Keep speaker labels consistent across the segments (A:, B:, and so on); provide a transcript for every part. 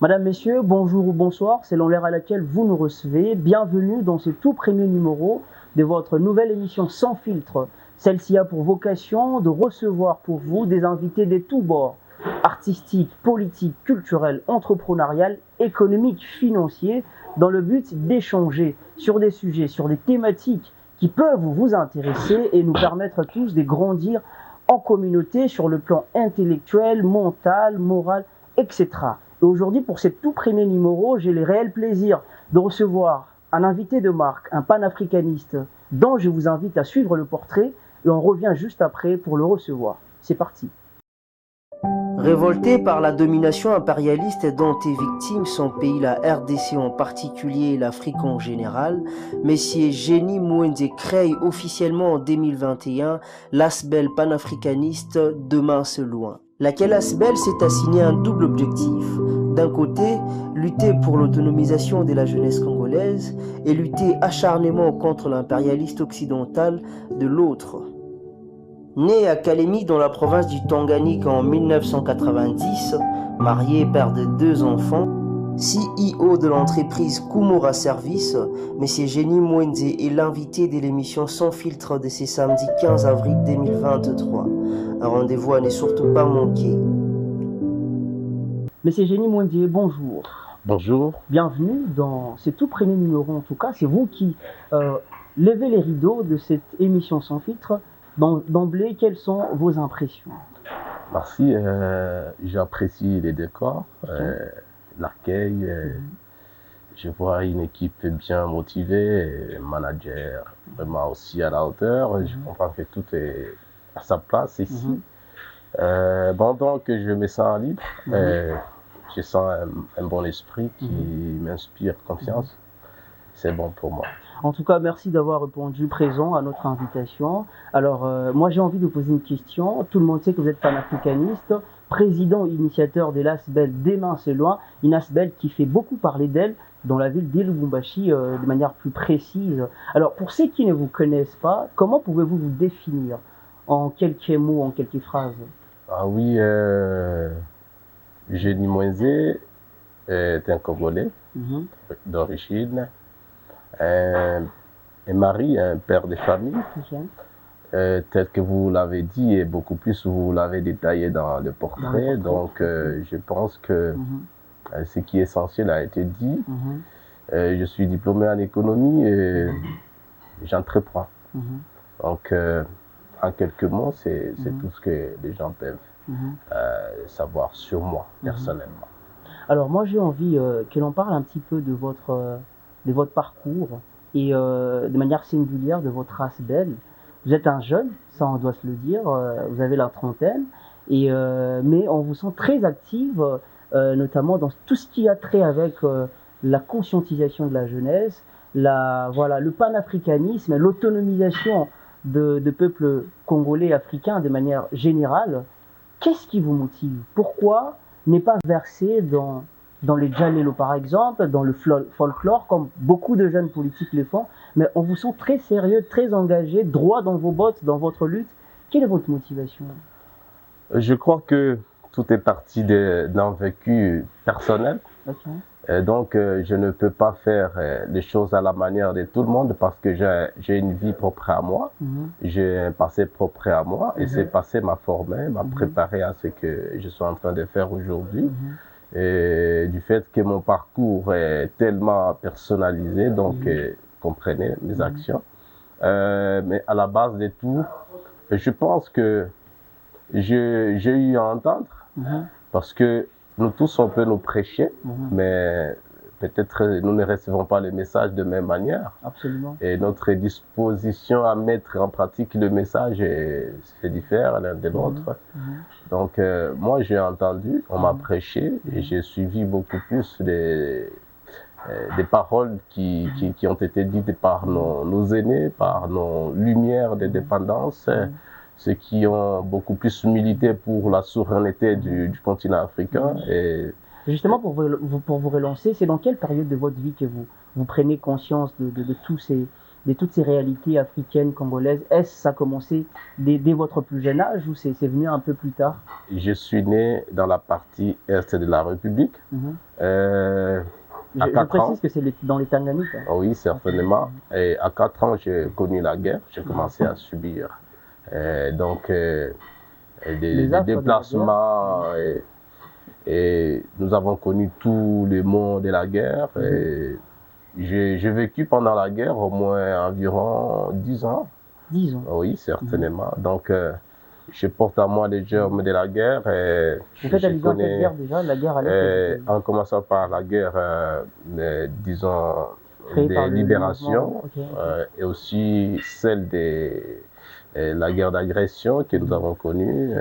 A: Madame, Messieurs, bonjour ou bonsoir, selon l'heure à laquelle vous nous recevez. Bienvenue dans ce tout premier numéro de votre nouvelle émission Sans filtre. Celle-ci a pour vocation de recevoir pour vous des invités de tous bords, artistiques, politiques, culturels, entrepreneuriales, économiques, financiers, dans le but d'échanger sur des sujets, sur des thématiques qui peuvent vous intéresser et nous permettre tous de grandir en communauté sur le plan intellectuel, mental, moral, etc. Et aujourd'hui, pour ce tout premier numéro, j'ai le réel plaisir de recevoir un invité de marque, un panafricaniste, dont je vous invite à suivre le portrait et on revient juste après pour le recevoir. C'est parti. Révolté par la domination impérialiste dont est victime son pays, la RDC en particulier et l'Afrique en général, Messier Génie Mouenze crée officiellement en 2021 l'ASBEL panafricaniste Demain c'est loin, laquelle ASBEL s'est assigné un double objectif. D'un côté, lutter pour l'autonomisation de la jeunesse congolaise et lutter acharnement contre l'impérialiste occidental de l'autre. Né à Kalemi dans la province du Tanganyika en 1990, marié, père de 2 enfants, CEO de l'entreprise Kumura Service, M. Génie Mouenze est l'invité de l'émission Sans filtre de ce samedi 15 avril 2023. Un rendez-vous à ne surtout pas manquer. M. Génie Mouenze, bonjour.
B: Bonjour.
A: Bienvenue dans ce tout premier numéro en tout cas. C'est vous qui levez les rideaux de cette émission Sans filtre. D'emblée, quelles sont vos impressions?
B: Merci, j'apprécie les décors, l'accueil. Je vois une équipe bien motivée, un manager vraiment aussi à la hauteur. Je comprends que tout est à sa place ici. Donc je me sens libre, je sens un bon esprit qui m'inspire confiance. C'est bon pour moi.
A: En tout cas, merci d'avoir répondu présent à notre invitation. Alors, moi, j'ai envie de poser une question. Tout le monde sait que vous êtes panafricaniste, président initiateur de l'ASBEL Demain c'est loin, une ASBEL qui fait beaucoup parler d'elle dans la ville d'Lubumbashi de manière plus précise. Alors, pour ceux qui ne vous connaissent pas, comment pouvez-vous vous définir en quelques mots, en quelques phrases?
B: Ah oui, Génie Mouenze est un Congolais d'origine. Un mari, un père de famille, tel que vous l'avez dit et beaucoup plus vous l'avez détaillé dans le portrait. Donc je pense que ce qui est essentiel a été dit. Je suis diplômé en économie et j'entreprends. Donc en quelques mots, c'est tout ce que les gens peuvent savoir sur moi personnellement.
A: Alors moi j'ai envie que l'on parle un petit peu de votre parcours et de manière singulière de votre ASBEL. Vous êtes un jeune, ça on doit se le dire, vous avez la trentaine, mais on vous sent très active, notamment dans tout ce qui a trait avec la conscientisation de la jeunesse, le panafricanisme, l'autonomisation de peuples congolais et africains de manière générale. Qu'est-ce qui vous motive? Pourquoi ne pas verser dans les djalelo par exemple, dans le folklore, comme beaucoup de jeunes politiques le font, mais on vous sent très sérieux, très engagé, droit dans vos bottes, dans votre lutte. Quelle est votre motivation?
B: Je crois que tout est parti d'un vécu personnel. Donc je ne peux pas faire les choses à la manière de tout le monde parce que j'ai une vie propre à moi, j'ai un passé propre à moi et ce passé m'a formé, m'a préparé à ce que je suis en train de faire aujourd'hui. Et du fait que mon parcours est tellement personnalisé, donc comprenez mes actions. Mais à la base de tout, je pense que j'ai eu à entendre parce que nous tous on peut nous prêcher, mais peut-être nous ne recevons pas le message de même manière.
A: Absolument.
B: Et notre disposition à mettre en pratique le message c'est différent l'un de l'autre. Donc moi j'ai entendu, on m'a prêché et j'ai suivi beaucoup plus des paroles qui ont été dites par nos aînés, par nos lumières de dépendance, ceux qui ont beaucoup plus milité pour la souveraineté du continent africain. Et
A: justement, pour vous relancer, c'est dans quelle période de votre vie que vous prenez conscience de tous de toutes ces réalités africaines, congolaises? Est-ce que ça a commencé dès votre plus jeune âge ou c'est venu un peu plus tard?
B: Je suis né dans la partie est de la République.
A: Je précise que c'est dans les Tanganyika.
B: Oui, certainement. Et à 4 ans, j'ai connu la guerre. J'ai commencé à subir des déplacements. Et nous avons connu tous les maux de la guerre. Et j'ai vécu pendant la guerre au moins environ 10 ans.
A: 10 ans?
B: Oui, certainement. Donc, je porte à moi les germes de la guerre.
A: Vous faites allusion à quelle guerre déjà? La guerre à l'Est?
B: En commençant par la guerre, disons, des libérations, et aussi celle de la guerre d'agression que nous avons connue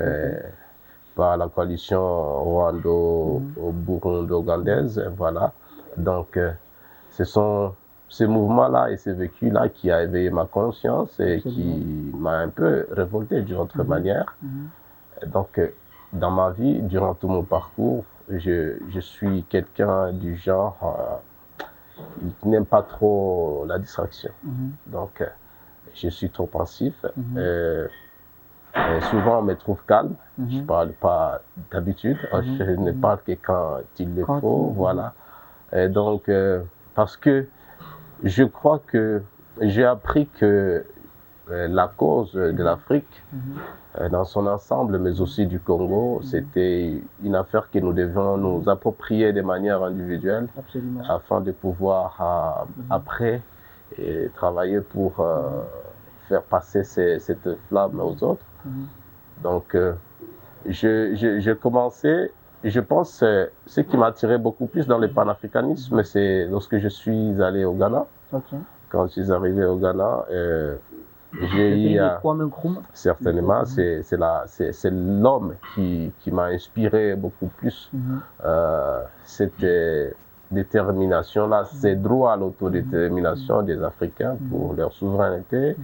B: par la coalition rwando-burundo-ougandaise. Voilà. Donc, ce sont ces mouvements-là et ces vécus-là qui a éveillé ma conscience et qui m'a un peu révolté d'une autre manière. Donc, dans ma vie, durant tout mon parcours, je suis quelqu'un du genre qui n'aime pas trop la distraction. Donc, je suis trop pensif. Souvent, on me trouve calme. Je ne parle pas d'habitude. Je ne parle que quand il le faut. Voilà. Et donc, parce que je crois que j'ai appris que la cause de l'Afrique, dans son ensemble, mais aussi du Congo, c'était une affaire que nous devions nous approprier de manière individuelle.
A: Absolument.
B: Afin de pouvoir, après, travailler pour faire passer cette flamme aux autres. Donc, j'ai commencé, je pense, ce qui m'a attiré beaucoup plus dans le panafricanisme, c'est lorsque je suis allé au Ghana. Quand je suis arrivé au Ghana, j'ai eu certainement, c'est l'homme qui m'a inspiré beaucoup plus cette détermination-là, ces droits à l'autodétermination des Africains pour leur souveraineté.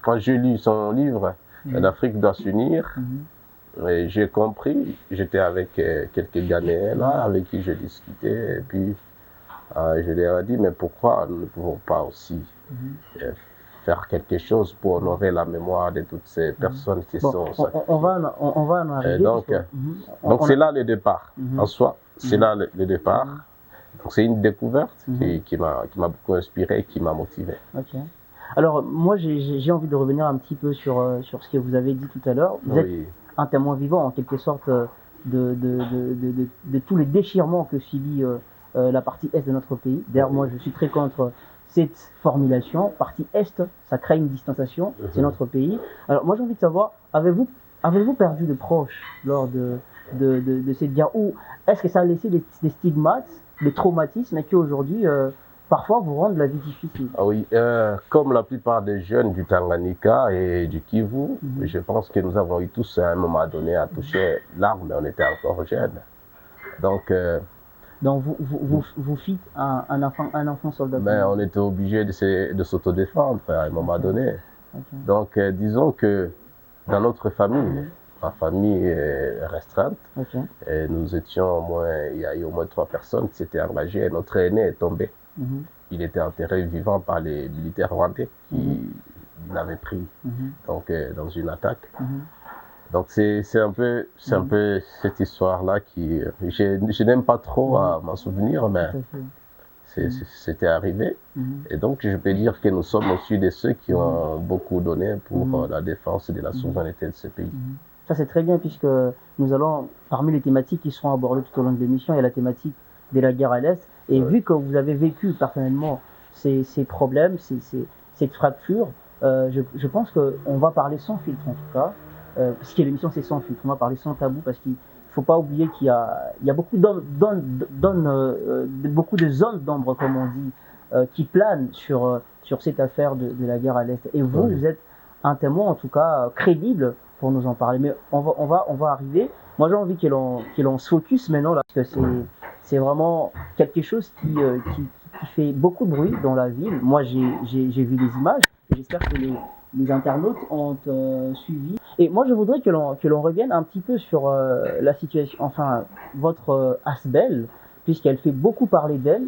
B: Quand j'ai lu son livre, L'Afrique doit s'unir, j'ai compris, j'étais avec quelques Ghanéens là, avec qui je discutais, et puis je leur ai dit, mais pourquoi nous ne pouvons pas aussi faire quelque chose pour honorer la mémoire de toutes ces personnes qui sont sacrifiées.
A: On va en arriver.
B: Donc c'est là le départ, en soi, c'est là le départ. Donc c'est une découverte qui m'a beaucoup inspiré, qui m'a motivé.
A: Alors moi j'ai envie de revenir un petit peu sur ce que vous avez dit tout à l'heure. Vous êtes un témoin vivant en quelque sorte de tous les déchirements que subit la partie est de notre pays. D'ailleurs moi je suis très contre cette formulation. Partie est, ça crée une distanciation, c'est notre pays. Alors moi j'ai envie de savoir, avez-vous perdu de proches lors de cette guerre, ou est-ce que ça a laissé des stigmates, des traumatismes, et qu'aujourd'hui parfois vous rendent la vie difficile?
B: Oui, comme la plupart des jeunes du Tanganyika et du Kivu, je pense que nous avons eu tous à un moment donné à toucher l'arme, mais on était encore jeunes. Donc
A: vous fîtes un enfant soldat?
B: Ben, on était obligé de s'autodéfendre à un moment donné. Donc disons que dans notre famille, ma famille est restreinte, et nous étions il y a eu au moins 3 personnes qui s'étaient engagées, et notre aîné est tombé. Il était enterré vivant par les militaires rwandais qui l'avaient pris donc, dans une attaque. Donc c'est un peu cette histoire-là qui... Je n'aime pas trop m'en souvenir, mais c'était arrivé. Et donc je peux dire que nous sommes aussi de ceux qui ont beaucoup donné pour la défense de la souveraineté de ce pays.
A: Ça c'est très bien, puisque nous allons, parmi les thématiques qui seront abordées tout au long de l'émission, il y a la thématique de la guerre à l'Est. Et vu que vous avez vécu personnellement ces problèmes, cette fracture, je pense qu'on va parler sans filtre en tout cas, parce que l'émission c'est sans filtre, on va parler sans tabou, parce qu'il ne faut pas oublier qu'il y a beaucoup beaucoup de zones d'ombre, comme on dit, qui planent sur cette affaire de la guerre à l'Est. Et vous, vous êtes un témoin en tout cas crédible pour nous en parler. Mais on va arriver. Moi j'ai envie que l'on se focus maintenant là, parce que c'est vraiment quelque chose qui fait beaucoup de bruit dans la ville. Moi, j'ai vu des images, et j'espère que les internautes ont suivi. Et moi, je voudrais que l'on revienne un petit peu sur la situation, enfin, votre Asbel, puisqu'elle fait beaucoup parler d'elle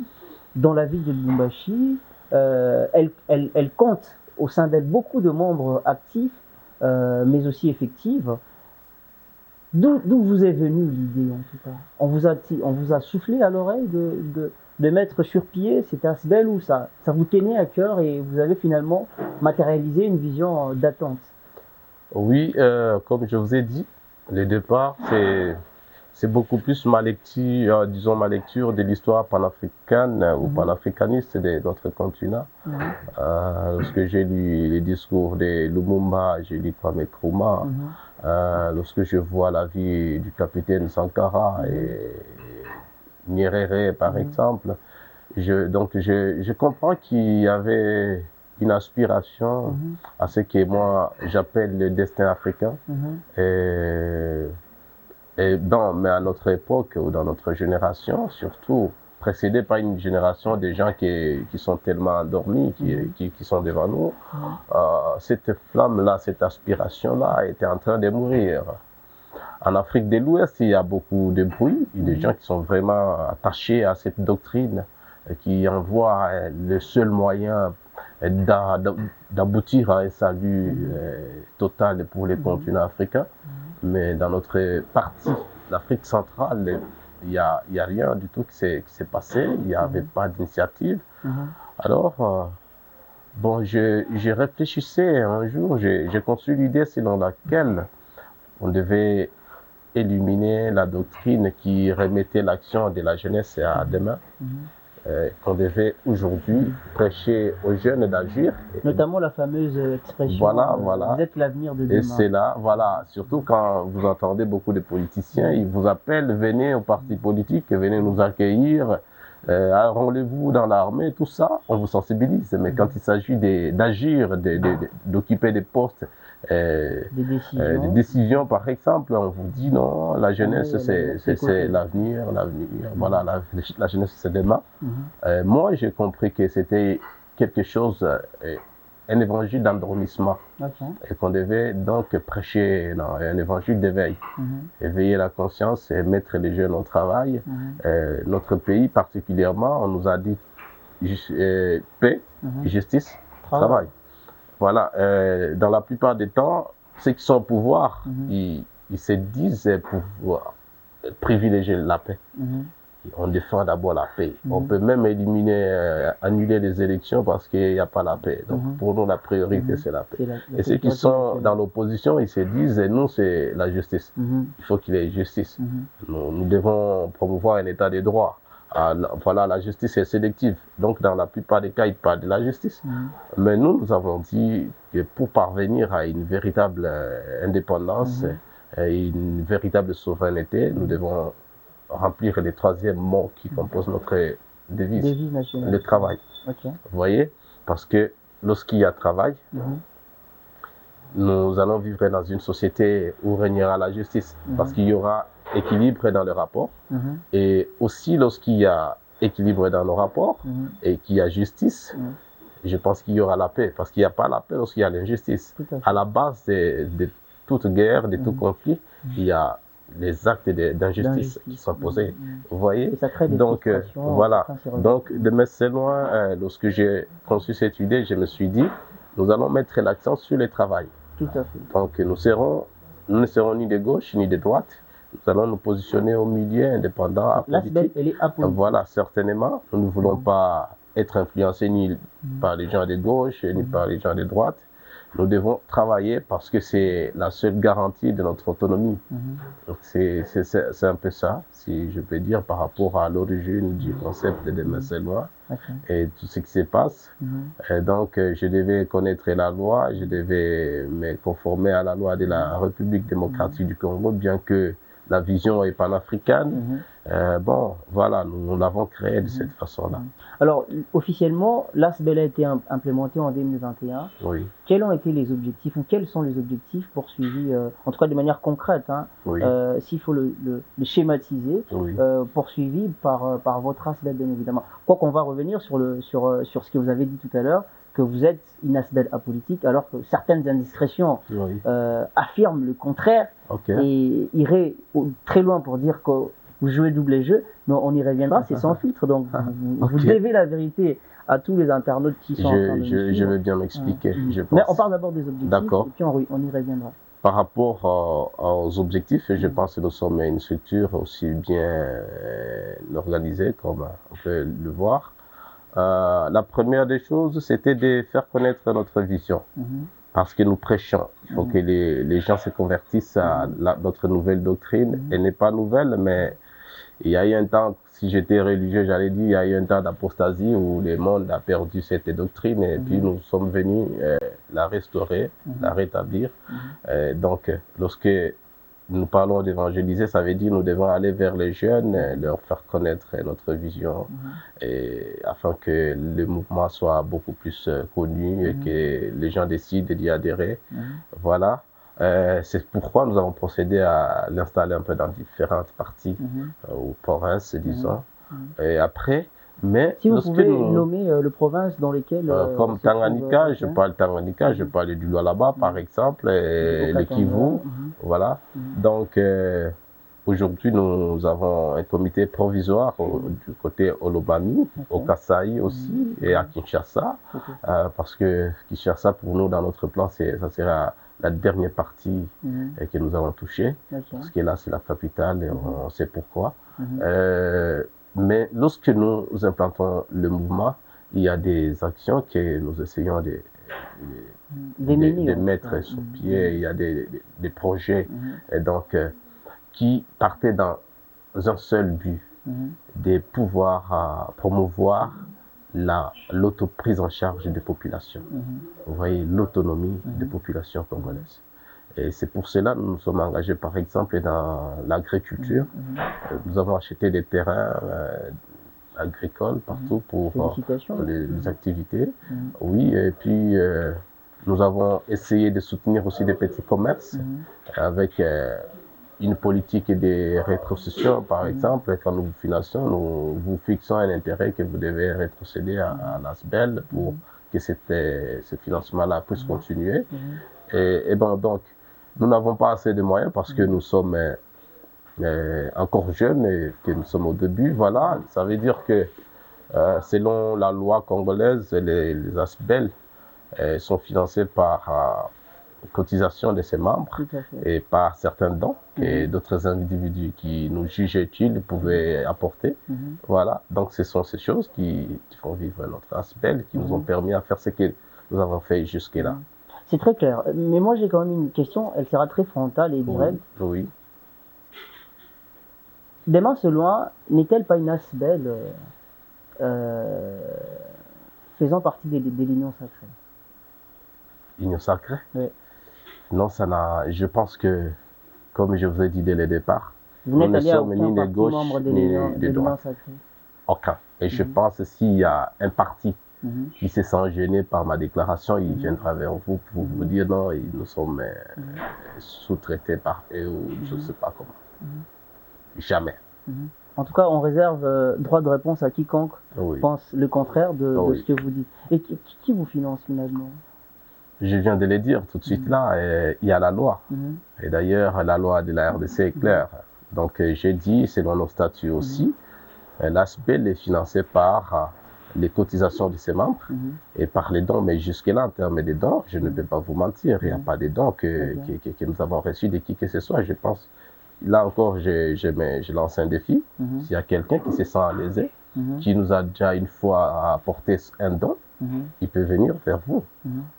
A: dans la ville de Lubumbashi.
C: elle compte au sein d'elle beaucoup de membres actifs, mais aussi effectifs. D'où vous est venue l'idée, en tout cas? On vous a soufflé à l'oreille de mettre sur pied cet ASBEL, ou ça vous tenait à cœur et vous avez finalement matérialisé une vision d'attente?
B: Oui, comme je vous ai dit, le départ, c'est beaucoup plus ma lecture, disons ma lecture de l'histoire panafricaine ou panafricaniste de notre continent. Lorsque j'ai lu les discours de Lumumba, j'ai lu Kwame Nkrumah, lorsque je vois la vie du capitaine Sankara et Nyerere par exemple, je comprends qu'il y avait une aspiration à ce que moi j'appelle le destin africain. Mais à notre époque ou dans notre génération, surtout précédée par une génération de gens qui sont tellement endormis, qui sont devant nous, cette flamme-là, cette aspiration-là était en train de mourir. En Afrique de l'Ouest, il y a beaucoup de bruit, il y a des gens qui sont vraiment attachés à cette doctrine, qui en voient le seul moyen d'aboutir à un salut total pour les continents africains. Mais dans notre partie, l'Afrique centrale, il n'y a rien du tout qui s'est passé, il n'y avait pas d'initiative. Alors, bon, je réfléchissais un jour, j'ai conçu l'idée selon laquelle on devait éliminer la doctrine qui remettait l'action de la jeunesse à demain. Qu'on devait aujourd'hui prêcher aux jeunes d'agir.
C: Notamment la fameuse expression
B: voilà.
C: Vous êtes l'avenir de demain.
B: Et c'est là, voilà, surtout quand vous entendez beaucoup de politiciens, ils vous appellent, venez au parti politique, venez nous accueillir, enrôlez-vous dans l'armée, tout ça, on vous sensibilise. Mais quand il s'agit d'agir, d'occuper des postes, des décisions par exemple, on vous dit non, la jeunesse c'est l'avenir, voilà, la jeunesse c'est demain. Moi j'ai compris que c'était quelque chose, un évangile d'endormissement, et qu'on devait donc prêcher un évangile d'éveil, éveiller la conscience et mettre les jeunes au travail. Notre pays particulièrement, on nous a dit paix, justice, travail. Voilà, dans la plupart des temps, ceux qui sont au pouvoir, ils se disent pouvoir privilégier la paix. On défend d'abord la paix. On peut même annuler les élections parce qu'il n'y a pas la paix. Donc pour nous, la priorité, c'est la paix. Et ceux qui sont dans l'opposition, ils se disent, nous, c'est la justice. Il faut qu'il y ait justice. Nous devons promouvoir un état de droit. Voilà, la justice est sélective. Donc, dans la plupart des cas, ils parlent de la justice. Mais nous avons dit que pour parvenir à une véritable indépendance et une véritable souveraineté, nous devons remplir les troisième mots qui composent notre devise le travail. Vous voyez? Parce que lorsqu'il y a travail, nous allons vivre dans une société où régnera la justice. Parce qu'il y aura équilibre dans le rapport. Et aussi, lorsqu'il y a équilibre dans nos rapports et qu'il y a justice, je pense qu'il y aura la paix. Parce qu'il n'y a pas la paix lorsqu'il y a l'injustice. À la base de toute guerre, de tout conflit, il y a les actes d'injustice qui sont posés. Vous voyez? Donc, voilà. Donc, de Metz loin, lorsque j'ai conçu cette idée, je me suis dit, nous allons mettre l'accent sur le travail.
C: Tout à fait.
B: Donc, nous ne serons ni de gauche ni de droite. Nous allons nous positionner au milieu, indépendant, apolitique.
C: Elle est apolitique.
B: Voilà, certainement. Nous ne voulons pas être influencés ni par les gens de gauche, ni par les gens de droite. Nous devons travailler parce que c'est la seule garantie de notre autonomie. Donc c'est un peu ça, si je peux dire, par rapport à l'origine du concept de Metz-Loin et tout ce qui se passe. Et donc, je devais connaître la loi, je devais me conformer à la loi de la République démocratique du Congo, bien que la vision est panafricaine. Bon, voilà, nous l'avons créé de cette façon-là.
C: Alors, officiellement, l'ASBEL a été implémenté en 2021.
B: Oui.
C: Quels ont été les objectifs, ou quels sont les objectifs poursuivis, en tout cas de manière concrète, s'il faut le schématiser, poursuivis par votre ASBEL, bien évidemment. Quoi qu'on va revenir sur ce que vous avez dit tout à l'heure, que vous êtes une ASBEL apolitique, alors que certaines indiscrétions affirment le contraire et iraient très loin pour dire que vous jouez double jeu, mais on y reviendra, c'est sans filtre, donc vous devez la vérité à tous les internautes qui sont en train de
B: je vais bien m'expliquer, je pense.
C: Mais on parle d'abord des objectifs,
B: d'accord.
C: Et puis on y reviendra.
B: Par rapport aux objectifs, je pense que nous sommes une structure aussi bien organisée comme on peut le voir. La première des choses, c'était de faire connaître notre vision. Parce que nous prêchons. Il faut que les gens se convertissent à notre nouvelle doctrine. Elle n'est pas nouvelle, mais il y a eu un temps, si j'étais religieux, j'allais dire, il y a eu un temps d'apostasie où le monde a perdu cette doctrine et puis nous sommes venus la restaurer, la rétablir. Donc, lorsque nous parlons d'évangéliser, ça veut dire nous devons aller vers les jeunes, leur faire connaître notre vision, et afin que le mouvement soit beaucoup plus connu et que les gens décident d'y adhérer. Voilà. C'est pourquoi nous avons procédé à l'installer un peu dans différentes parties ou provinces, disons. Et après, mais
C: si vous pouvez nommer le province dans lesquelles
B: comme Tanganyika, je parle Tanganyika, je parle du Lualaba par exemple, et le Kivu, voilà. Donc aujourd'hui nous avons un comité provisoire du côté Olobami, au Kasaï aussi, et à Kinshasa, parce que Kinshasa pour nous dans notre plan, ça sera la dernière partie que nous avons touchée, parce que là c'est la capitale et on sait pourquoi. Mais lorsque nous implantons le mouvement, il y a des actions que nous essayons de mettre sur pied. Il y a des projets et donc, qui partaient dans un seul but, de pouvoir promouvoir l'autoprise en charge des populations. Vous voyez, l'autonomie des populations congolaises. Et c'est pour cela que nous nous sommes engagés, par exemple, dans l'agriculture. Nous avons acheté des terrains agricoles partout pour les activités. Oui, et puis nous avons essayé de soutenir aussi des petits commerces avec une politique de rétrocession, par exemple. Quand nous vous finançons, nous vous fixons un intérêt que vous devez rétrocéder à l'ASBEL pour que ce financement-là puisse continuer. Et bon, donc, nous n'avons pas assez de moyens parce que nous sommes encore jeunes et que nous sommes au début. Voilà, ça veut dire que selon la loi congolaise, les ASBEL sont financés par cotisation de ses membres et par certains dons que d'autres individus qui nous jugent utiles pouvaient apporter. Voilà, donc ce sont ces choses qui font vivre notre ASBEL, qui nous ont permis à faire ce que nous avons fait jusque-là.
C: C'est très clair. Mais moi, j'ai quand même une question. Elle sera très frontale et directe.
B: Oui.
C: Demain, selon n'est-elle pas une ASBEL faisant partie de l'Union sacrée?
B: L'Union sacrée?
C: Oui.
B: Non, ça n'a. Je pense que, comme je vous ai dit dès le départ,
C: nous ne sommes
B: ni de gauche ni de droite. Aucun. Et je pense que s'il y a un parti qui se sent gêné par ma déclaration, il viendra vers vous pour vous dire non, nous sommes sous-traités par eux ou je ne sais pas comment. Jamais.
C: En tout cas, on réserve droit de réponse à quiconque pense le contraire de ce que vous dites. Et qui vous finance finalement?
B: Je viens de le dire tout de suite là, il y a la loi. Et d'ailleurs, la loi de la RDC est claire. Donc j'ai dit, selon nos statuts aussi, l'ASBEL est financé par les cotisations de ses membres et par les dons. Mais jusque-là, en termes de dons, je ne peux pas vous mentir, il n'y a pas de dons que nous avons reçus de qui que ce soit. Je pense, là encore, je lance un défi. S'il y a quelqu'un qui se sent lésé, qui nous a déjà une fois apporté un don, il peut venir vers vous.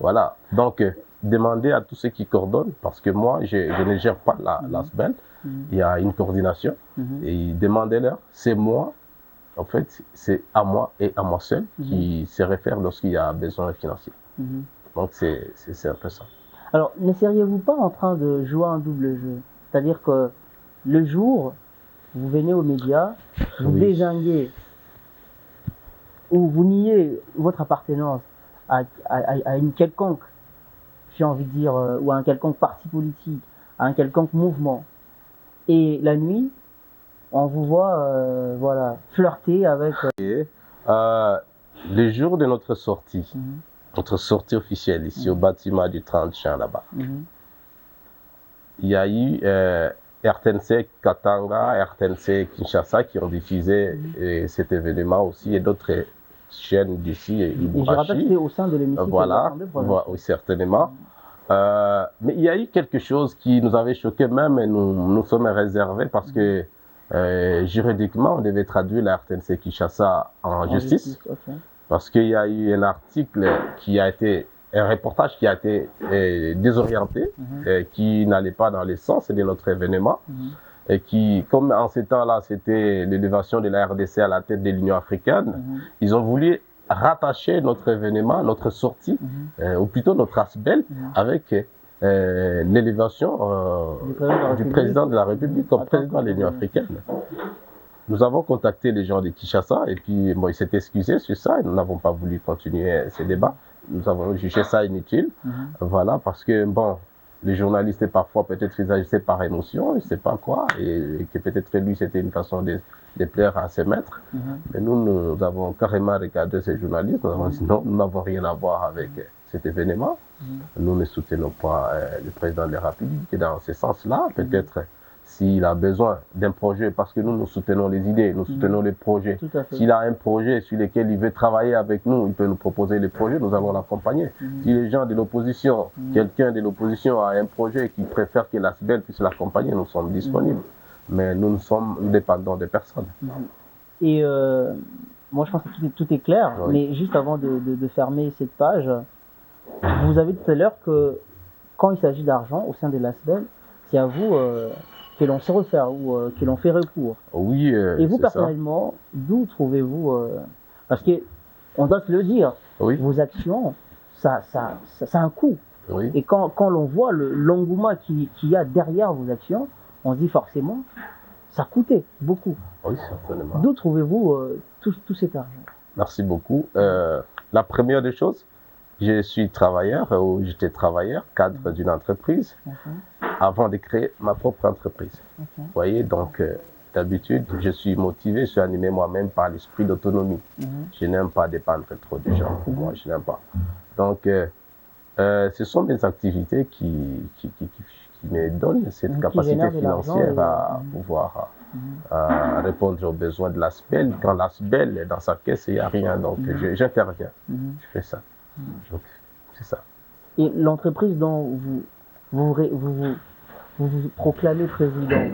B: Voilà. Donc, demandez à tous ceux qui coordonnent, parce que moi, je ne gère pas l'ASBEL. Il y a une coordination. Et demandez-leur, c'est moi. En fait, c'est à moi et à moi seul qui se réfère lorsqu'il y a besoin financier. Donc, c'est un peu ça.
C: Alors, ne seriez-vous pas en train de jouer un double jeu? C'est-à-dire que le jour, vous venez aux médias, vous dézinguez ou vous niez votre appartenance à une quelconque, j'ai envie de dire, ou à un quelconque parti politique, à un quelconque mouvement. Et la nuit, on vous voit flirter avec...
B: Le jour de notre sortie officielle ici au bâtiment du 30 Champs là-bas, il y a eu RTNC Katanga, RTNC Kinshasa qui ont diffusé cet événement aussi et d'autres chaîne d'ici,
C: et je rappelle que c'est au sein de l'émission.
B: Voilà, oui, certainement. Mais il y a eu quelque chose qui nous avait choqué même et nous sommes réservés parce que juridiquement, on devait traduire la RTNC Kinshasa en justice. Okay. Parce qu'il y a eu un article un reportage qui a été désorienté, qui n'allait pas dans le sens de notre événement. Et qui, comme en ces temps-là, c'était l'élévation de la RDC à la tête de l'Union africaine, ils ont voulu rattacher notre événement, notre sortie, ou plutôt notre ASBEL, avec l'élévation du président de la République comme président de l'Union africaine. Nous avons contacté les gens de Kinshasa et puis bon, ils s'étaient excusés sur ça et nous n'avons pas voulu continuer ces débats. Nous avons jugé ça inutile, voilà, parce que bon, les journalistes parfois peut-être ils agissaient par émotion, je ne sais pas quoi, et que peut-être lui c'était une façon de plaire à ses maîtres. Mais nous avons carrément regardé ces journalistes, nous avons dit non, nous n'avons rien à voir avec cet événement. Nous ne soutenons pas le président de la République. Et dans ce sens-là, peut-être s'il a besoin d'un projet, parce que nous soutenons les idées, nous soutenons les projets. S'il a un projet sur lequel il veut travailler avec nous, il peut nous proposer les projets, nous allons l'accompagner. Si les gens de l'opposition, quelqu'un de l'opposition a un projet qui préfère que l'ASBEL puisse l'accompagner, nous sommes disponibles. Mais nous sommes dépendants des personnes.
C: Et moi, je pense que tout est clair, mais juste avant de fermer cette page, vous avez dit tout à l'heure que quand il s'agit d'argent au sein de l'ASBEL, c'est à vous que l'on sait refaire ou que l'on fait recours.
B: Oui.
C: Et vous, personnellement, d'où trouvez-vous parce que on doit se le dire, vos actions, ça a un coût. Et quand l'on voit l'engouement qu'il y a derrière vos actions, on se dit forcément, ça coûtait beaucoup.
B: Oui, certainement.
C: D'où trouvez-vous tout cet argent?
B: Merci beaucoup. La première des choses, je suis travailleur, ou j'étais travailleur, cadre d'une entreprise, avant de créer ma propre entreprise. Vous voyez, donc d'habitude, je suis motivé, je suis animé moi-même par l'esprit d'autonomie. Je n'aime pas dépendre trop des gens. Moi, je n'aime pas. Donc, ce sont mes activités qui me donnent cette capacité financière à pouvoir répondre aux besoins de l'ASBEL. Quand l'ASBEL est dans sa caisse, il n'y a rien, donc j'interviens. Je fais ça. Donc, c'est ça.
C: Et l'entreprise dont vous proclamez président,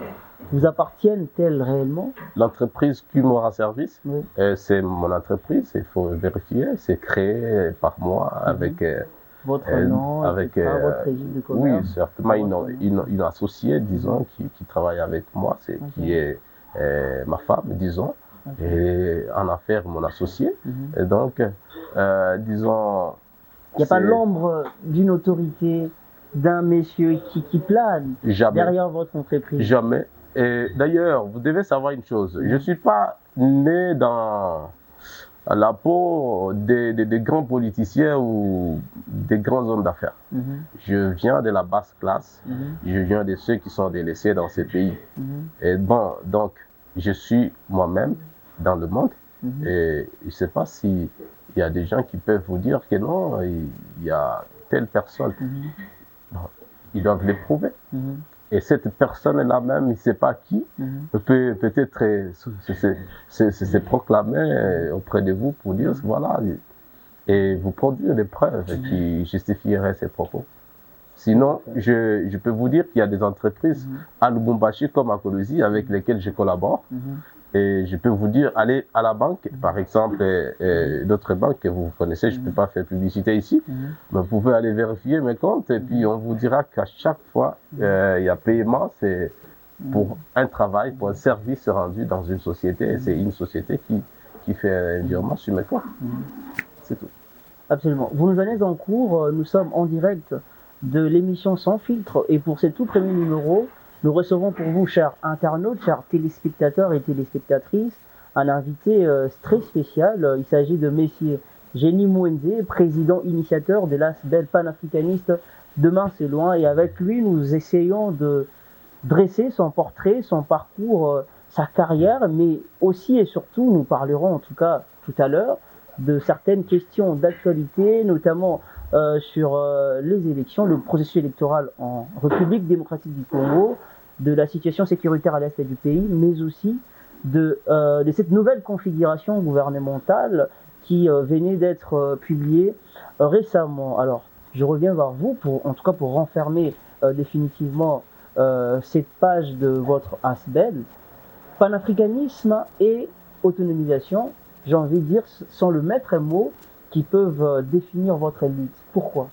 C: vous appartiennent-elles réellement?
B: L'entreprise Kumora Service, c'est mon entreprise, il faut vérifier, c'est créé par moi avec
C: votre nom,
B: avec
C: votre régime de commerce.
B: Oui, certainement une associée, disons, qui travaille avec moi, qui est ma femme, disons, et en affaires mon associé. Et donc, disons...
C: Il n'y a pas l'ombre d'une autorité, d'un monsieur qui plane derrière votre entreprise?
B: Jamais. Et d'ailleurs, vous devez savoir une chose, je ne suis pas né dans la peau des grands politiciins ou des grands hommes d'affaires. Je viens de la basse classe, je viens de ceux qui sont délaissés dans ces pays. Et bon, donc, je suis moi-même dans le monde et je ne sais pas s'il y a des gens qui peuvent vous dire que non, il y a telle personne. Non, ils doivent le prouver. Et cette personne-là même, il ne sait pas qui, peut-être se proclamer auprès de vous pour dire, voilà, et vous produire des preuves qui justifieraient ces propos. Sinon, je peux vous dire qu'il y a des entreprises à Lubumbashi comme à Kolosi avec lesquelles je collabore. Et je peux vous dire, allez à la banque, par exemple, d'autres banques que vous connaissez, je ne peux pas faire publicité ici, mais vous pouvez aller vérifier mes comptes et puis on vous dira qu'à chaque fois, il y a paiement, c'est pour un travail, pour un service rendu dans une société, et c'est une société qui fait un virement sur mes comptes. C'est tout.
C: Absolument. Vous nous venez en cours, nous sommes en direct de l'émission Sans Filtre et pour ce tout premier numéro, nous recevons pour vous, chers internautes, chers téléspectateurs et téléspectatrices, un invité très spécial. Il s'agit de Messier Génie Mouenze, président initiateur de l'ASBEL panafricaniste Demain c'est loin. Et avec lui, nous essayons de dresser son portrait, son parcours, sa carrière, mais aussi et surtout, nous parlerons en tout cas tout à l'heure de certaines questions d'actualité, notamment sur les élections, le processus électoral en République démocratique du Congo, de la situation sécuritaire à l'est du pays, mais aussi de cette nouvelle configuration gouvernementale qui venait d'être publié récemment. Alors, je reviens vers vous, en tout cas pour renfermer définitivement cette page de votre ASBEL. Panafricanisme et autonomisation, j'ai envie de dire, sont le maître mot qui peuvent définir votre lutte. Pourquoi?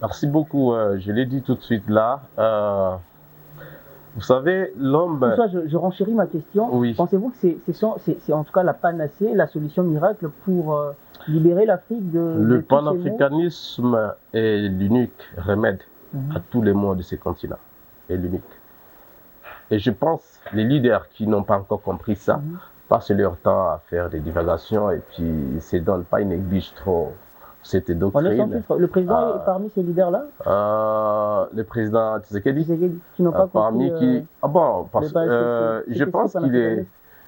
B: Merci beaucoup. Je l'ai dit tout de suite là. Vous savez, l'homme...
C: Pour ça, je renchéris ma question.
B: Oui.
C: Pensez-vous que c'est en tout cas la panacée, la solution miracle pour libérer l'Afrique de...
B: Le panafricanisme est l'unique remède à tous les maux de ces continents. Est l'unique. Et je pense les leaders qui n'ont pas encore compris ça passent leur temps à faire des divagations et puis ils se donnent pas, ils négligent trop cette doctrine.
C: Le président est parmi ces leaders-là?
B: Le président Tshisekedi
C: qui n'ont pas compris
B: parce que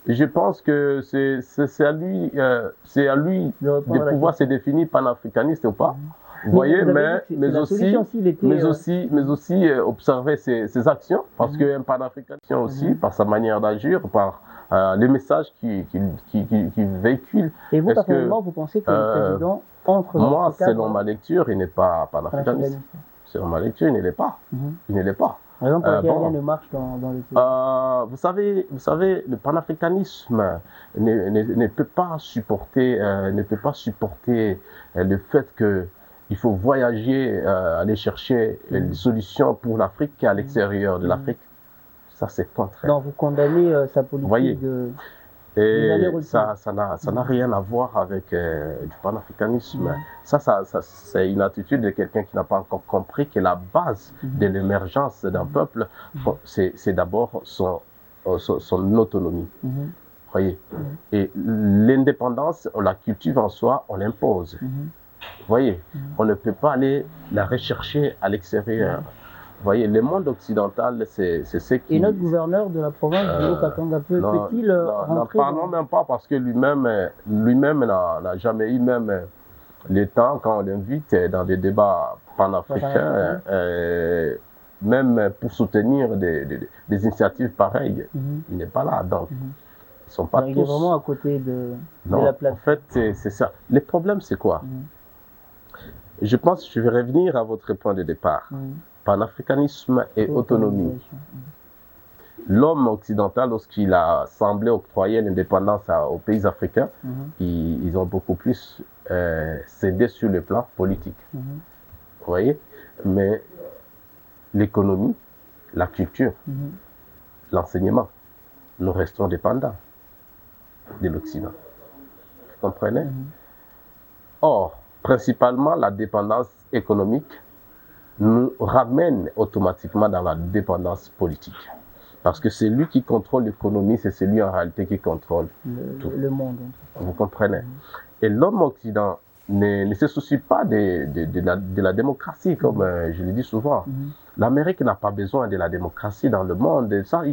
B: je pense que c'est à lui de pouvoir se définir panafricaniste ou pas. Vous voyez, mais aussi observer ses actions, parce qu'un panafricaniste aussi, par sa manière d'agir, par les messages qu'il véhicule.
C: Et vous, personnellement, vous pensez que le président entre dans
B: moi, selon ma lecture, il n'est pas panafricaniste. Selon ma lecture, il ne l'est pas. Il ne l'est pas.
C: Par exemple, rien ne marche dans le pays.
B: Vous savez, le panafricanisme ne peut pas supporter le fait que il faut voyager, aller chercher des solutions pour l'Afrique à l'extérieur de l'Afrique. Ça, c'est contraire.
C: Donc, vous condamnez sa politique.
B: Voyez. Et ça n'a rien à voir avec du panafricanisme. Ça, c'est une attitude de quelqu'un qui n'a pas encore compris que la base de l'émergence d'un peuple, c'est d'abord son autonomie. Voyez. Et l'indépendance, on la cultive en soi, on l'impose. Vous voyez, on ne peut pas aller la rechercher à l'extérieur. Vous voyez, le monde occidental, c'est ce qui...
C: Et notre gouverneur de la province, Dilo Katanga, peut-il rentrer?
B: Non, parlons même pas, parce que lui-même n'a jamais eu même le temps, quand on l'invite dans des débats panafricains, même pour soutenir des initiatives pareilles. Il n'est pas là, donc... Ils sont pas tous...
C: Il est vraiment à côté de la plateforme.
B: En fait, c'est ça. Le problème, c'est quoi? Je pense que je vais revenir à votre point de départ. Panafricanisme et autonomie. L'homme occidental, lorsqu'il a semblé octroyer l'indépendance aux pays africains, ils ont beaucoup plus cédé sur le plan politique. Vous voyez? Mais l'économie, la culture, l'enseignement, nous restons dépendants de l'Occident. Vous comprenez? Or, principalement, la dépendance économique nous ramène automatiquement dans la dépendance politique. Parce que c'est lui qui contrôle l'économie, c'est celui en réalité qui contrôle tout.
C: Le monde.
B: Vous comprenez? Et l'homme occident ne se soucie pas de la démocratie, comme je le dis souvent. L'Amérique n'a pas besoin de la démocratie dans le monde. Ça,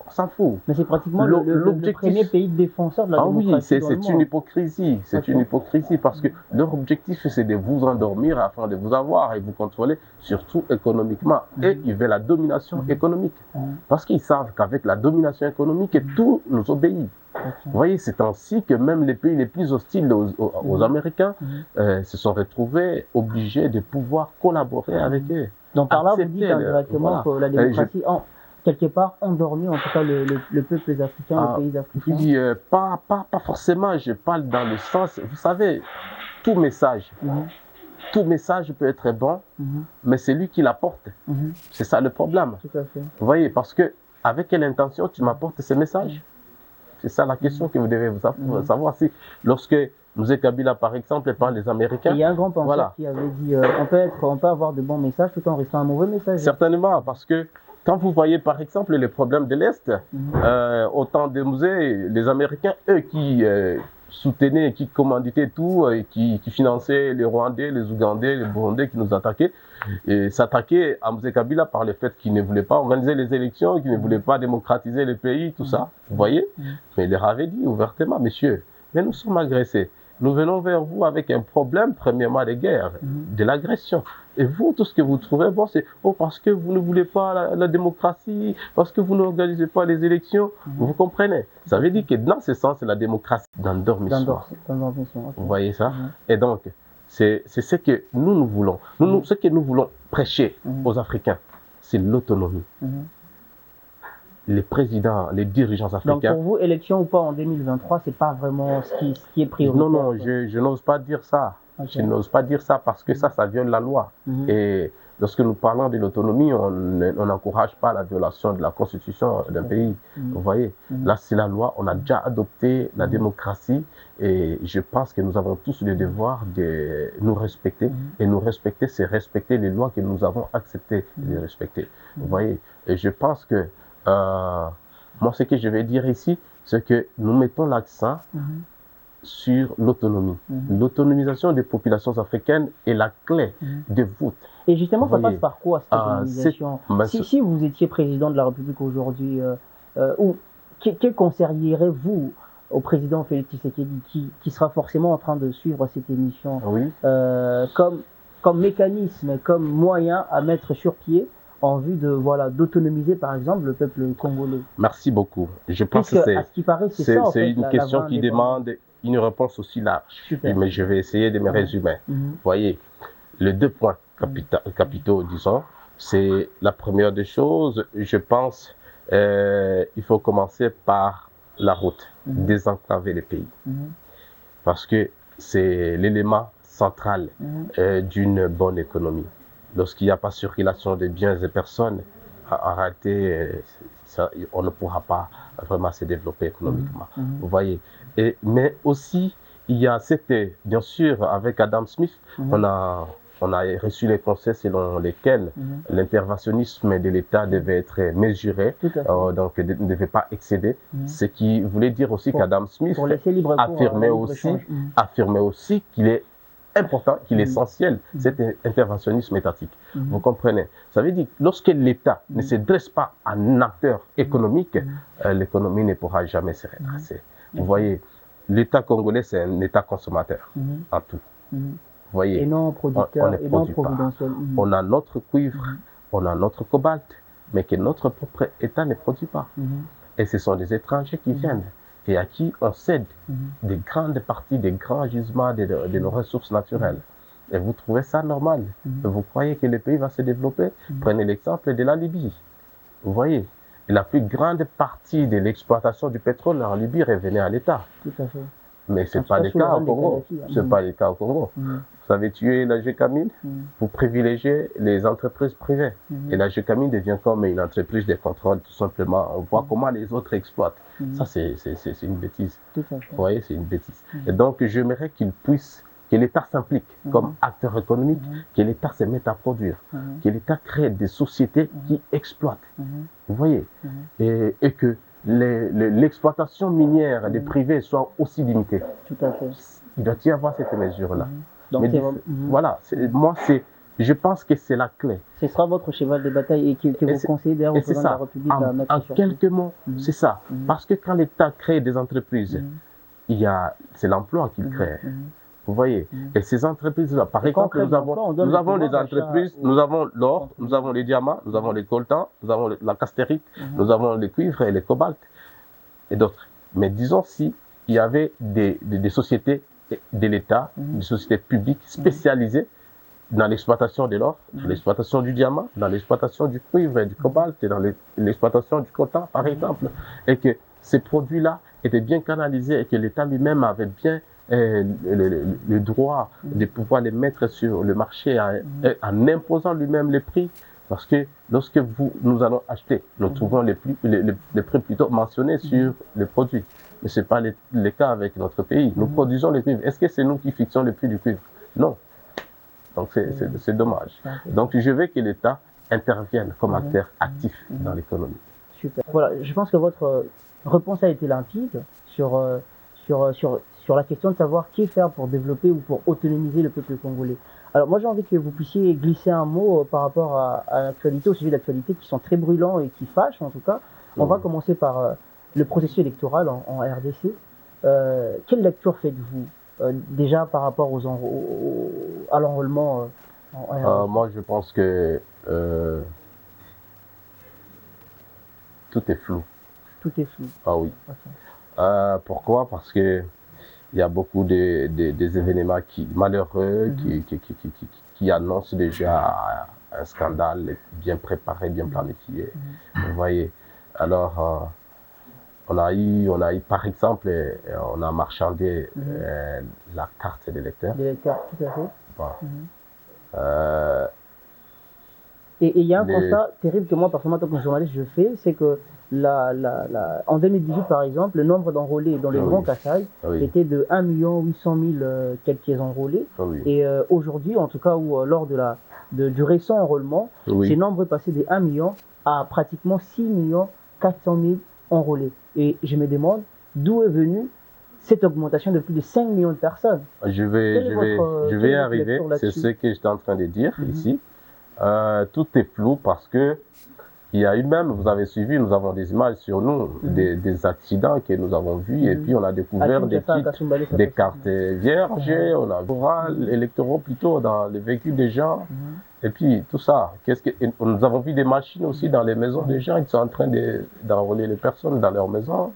B: on s'en fout.
C: Mais c'est pratiquement le premier pays défenseur de la démocratie.
B: Ah oui, c'est une hypocrisie. C'est une hypocrisie parce que leur objectif, c'est de vous endormir afin de vous avoir et vous contrôler, surtout économiquement. Et ils veulent la domination économique. Parce qu'ils savent qu'avec la domination économique, tout nous obéit. Vous voyez, c'est ainsi que même les pays les plus hostiles aux Américains se sont retrouvés obligés de pouvoir collaborer avec eux.
C: Donc par là, vous dites indirectement que la démocratie, quelque part, endormi en tout cas le peuple africain, les pays africains.
B: Oui, pas forcément, je parle dans le sens, vous savez, tout message peut être bon, mais c'est lui qui l'apporte. C'est ça le problème.
C: Tout à fait.
B: Vous voyez, parce que avec quelle intention tu m'apportes ce message? C'est ça la question que vous devez vous savoir. Si, lorsque Mzee Kabila, par exemple, parle des Américains...
C: Il y a un grand penseur qui avait dit on peut avoir de bons messages tout en restant un mauvais message.
B: Certainement, parce que quand vous voyez, par exemple, les problèmes de l'Est, au temps de Mzee, les Américains, eux qui soutenaient, qui commanditaient tout, et qui finançaient les Rwandais, les Ougandais, les Burundais qui nous attaquaient, et s'attaquaient à Mzee Kabila par le fait qu'il ne voulait pas organiser les élections, qu'il ne voulait pas démocratiser le pays, tout ça. Vous voyez? Mais il leur avait dit ouvertement, messieurs, mais nous sommes agressés. Nous venons vers vous avec un problème, premièrement, de guerre, de l'agression. Et vous, tout ce que vous trouvez, bon, c'est parce que vous ne voulez pas la démocratie, parce que vous n'organisez pas les élections. Vous comprenez? Ça veut dire que dans ce sens, c'est la démocratie d'endormissement. Vous voyez ça? Et donc, c'est ce que nous voulons. Ce que nous voulons prêcher aux Africains, c'est l'autonomie. Les présidents, les dirigeants africains.
C: Donc pour vous, élection ou pas en 2023, c'est pas vraiment ce qui est prioritaire?
B: Non, je n'ose pas dire ça. Je n'ose pas dire ça parce que ça viole la loi. Et lorsque nous parlons de l'autonomie, on n'encourage pas la violation de la constitution d'un pays. Vous voyez, là c'est la loi, on a déjà adopté la démocratie et je pense que nous avons tous le devoir de nous respecter. Et nous respecter, c'est respecter les lois que nous avons accepté de respecter. Vous voyez, et je pense que moi ce que je vais dire ici, c'est que nous mettons l'accent sur l'autonomie. L'autonomisation des populations africaines est la clé de voûte.
C: Et justement, ça passe par quoi cette autonomisation? Si vous étiez président de la République aujourd'hui, que conseilleriez-vous au président Félix Tshisekedi qui sera forcément en train de suivre cette émission comme mécanisme, comme moyen à mettre sur pied en vue de d'autonomiser par exemple le peuple congolais?
B: Merci beaucoup. Je pense que c'est une question qui demande une réponse aussi large. Mais je vais essayer de me résumer. Vous voyez, les 2 points capitaux, disons, c'est la première des choses. Je pense il faut commencer par la route, désenclaver les pays. Parce que c'est l'élément central d'une bonne économie. Lorsqu'il n'y a pas circulation de biens et personnes, en réalité, on ne pourra pas vraiment se développer économiquement. Vous voyez. Mais aussi, il y a bien sûr, avec Adam Smith, on a reçu les conseils selon lesquels l'interventionnisme de l'État devait être mesuré, donc ne devait pas excéder. Ce qui voulait dire aussi qu'Adam Smith affirmait aussi qu'il est important, qu'il est essentiel, cet interventionnisme étatique. Vous comprenez? Ça veut dire que lorsque l'État ne se dresse pas en acteur économique, l'économie ne pourra jamais se redresser. Vous voyez, l'État congolais, c'est un État consommateur en tout. Vous voyez,
C: et non producteur,
B: et non providentiel. On a notre cuivre, on a notre cobalt, mais que notre propre État ne produit pas. Et ce sont des étrangers qui viennent et à qui on cède des grandes parties, des grands gisements de nos ressources naturelles. Et vous trouvez ça normal? Vous croyez que le pays va se développer? Prenez l'exemple de la Libye. Vous voyez, la plus grande partie de l'exploitation du pétrole en Libye revenait à l'État.
C: Tout à fait.
B: Mais ce n'est pas le cas au Congo. Ce n'est pas le cas au Congo. Vous avez tué la Gécamine, vous privilégiez les entreprises privées. Et la Gécamine devient comme une entreprise de contrôle, tout simplement. On voit comment les autres exploitent. Ça, c'est une bêtise. Vous voyez, c'est une bêtise. Et donc, j'aimerais que l'État s'implique comme acteur économique, que l'État se mette à produire, que l'État crée des sociétés qui exploitent. Vous voyez, et que l'exploitation minière des privés soit aussi limitée.
C: Tout à fait.
B: Il doit y avoir cette mesure-là.
C: Donc
B: voilà, je pense que c'est la clé.
C: Ce sera votre cheval de bataille et que vous conseillez d'ailleurs au président de la République à mettre sur pied.
B: En quelques mots, c'est ça. Parce que quand l'État crée des entreprises, c'est l'emploi qu'il crée. Vous voyez, et ces entreprises-là, par exemple, nous avons des entreprises, nous avons l'or, nous avons les diamants, nous avons les coltans, nous avons la castérite, nous avons les cuivres et les cobaltes et d'autres. Mais disons si il y avait des sociétés de l'État, des sociétés publiques spécialisées dans l'exploitation de l'or, dans l'exploitation du diamant, dans l'exploitation du cuivre et du cobalt et dans l'exploitation du coltan, par exemple, et que ces produits-là étaient bien canalisés et que l'État lui-même avait bien le droit de pouvoir les mettre sur le marché en imposant lui-même les prix. Parce que lorsque nous allons acheter, nous trouvons les prix plutôt mentionnés sur les produits. Mais ce n'est pas le cas avec notre pays. Nous produisons le cuivre. Est-ce que c'est nous qui fixons le prix du cuivre? Non. Donc c'est dommage. Donc je veux que l'État intervienne comme acteur actif dans l'économie.
C: Super. Voilà, je pense que votre réponse a été limpide sur la question de savoir qu'est faire pour développer ou pour autonomiser le peuple congolais. Alors moi j'ai envie que vous puissiez glisser un mot par rapport à l'actualité, au sujet d'actualité qui sont très brûlants et qui fâchent en tout cas. On va commencer par le processus électoral en RDC. Quelle lecture faites-vous déjà par rapport à l'enrôlement
B: Moi, je pense que tout est flou.
C: Tout est flou.
B: Ah oui. Okay. Pourquoi? Parce que il y a beaucoup des événements malheureux qui annoncent déjà un scandale bien préparé, bien planifié. Vous voyez. Alors, on a eu par exemple, on a marchandé la carte des lecteurs.
C: Des lecteurs, tout à fait.
B: Bon.
C: Et il y a un constat terrible que moi, personnellement, en tant que journaliste, je fais, c'est que en 2018, par exemple, le nombre d'enrôlés dans les grands Kasaï était de 1 800 000 quelques enrôlés. Et aujourd'hui, en tout cas, lors du récent enrôlement, ces nombres est passé de 1 million à pratiquement 6 400 000 enrôlés. Et je me demande d'où est venue cette augmentation de plus de 5 millions de personnes.
B: Je vais y arriver, c'est ce que j'étais en train de dire ici. Tout est flou parce que il y a eu même, vous avez suivi, nous avons des images sur nous, des accidents que nous avons vus, et puis on a découvert des cartes vierges, on a des électoraux plutôt dans les véhicules des gens, et puis tout ça. Nous avons vu des machines aussi dans les maisons des gens qui sont en train d'enrôler les personnes dans leurs maisons.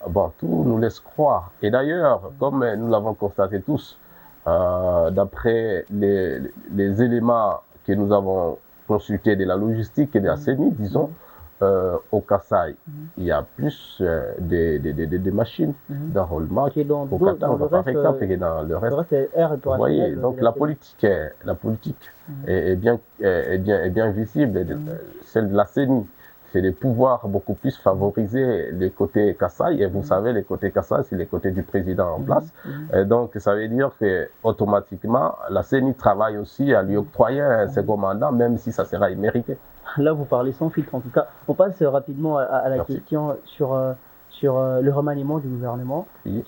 B: Bon, tout nous laisse croire. Et d'ailleurs, comme nous l'avons constaté tous, d'après les éléments que nous avons consultés de la logistique et de la CENI, disons, au Kasaï, il y a plus des machines d'enrôlement
C: au Qatar, par exemple,
B: que dans le reste. Vous voyez, donc la politique est bien visible, celle de la CENI. C'est de pouvoir beaucoup plus favoriser les côtés Kasaï. Et vous savez, les côtés Kasaï, c'est les côtés du président en place. Et donc, ça veut dire que automatiquement, la CENI travaille aussi à lui octroyer un second mandat, même si ça sera immérité.
C: Là, vous parlez sans filtre. En tout cas, on passe rapidement à la question sur le remaniement du gouvernement. Oui.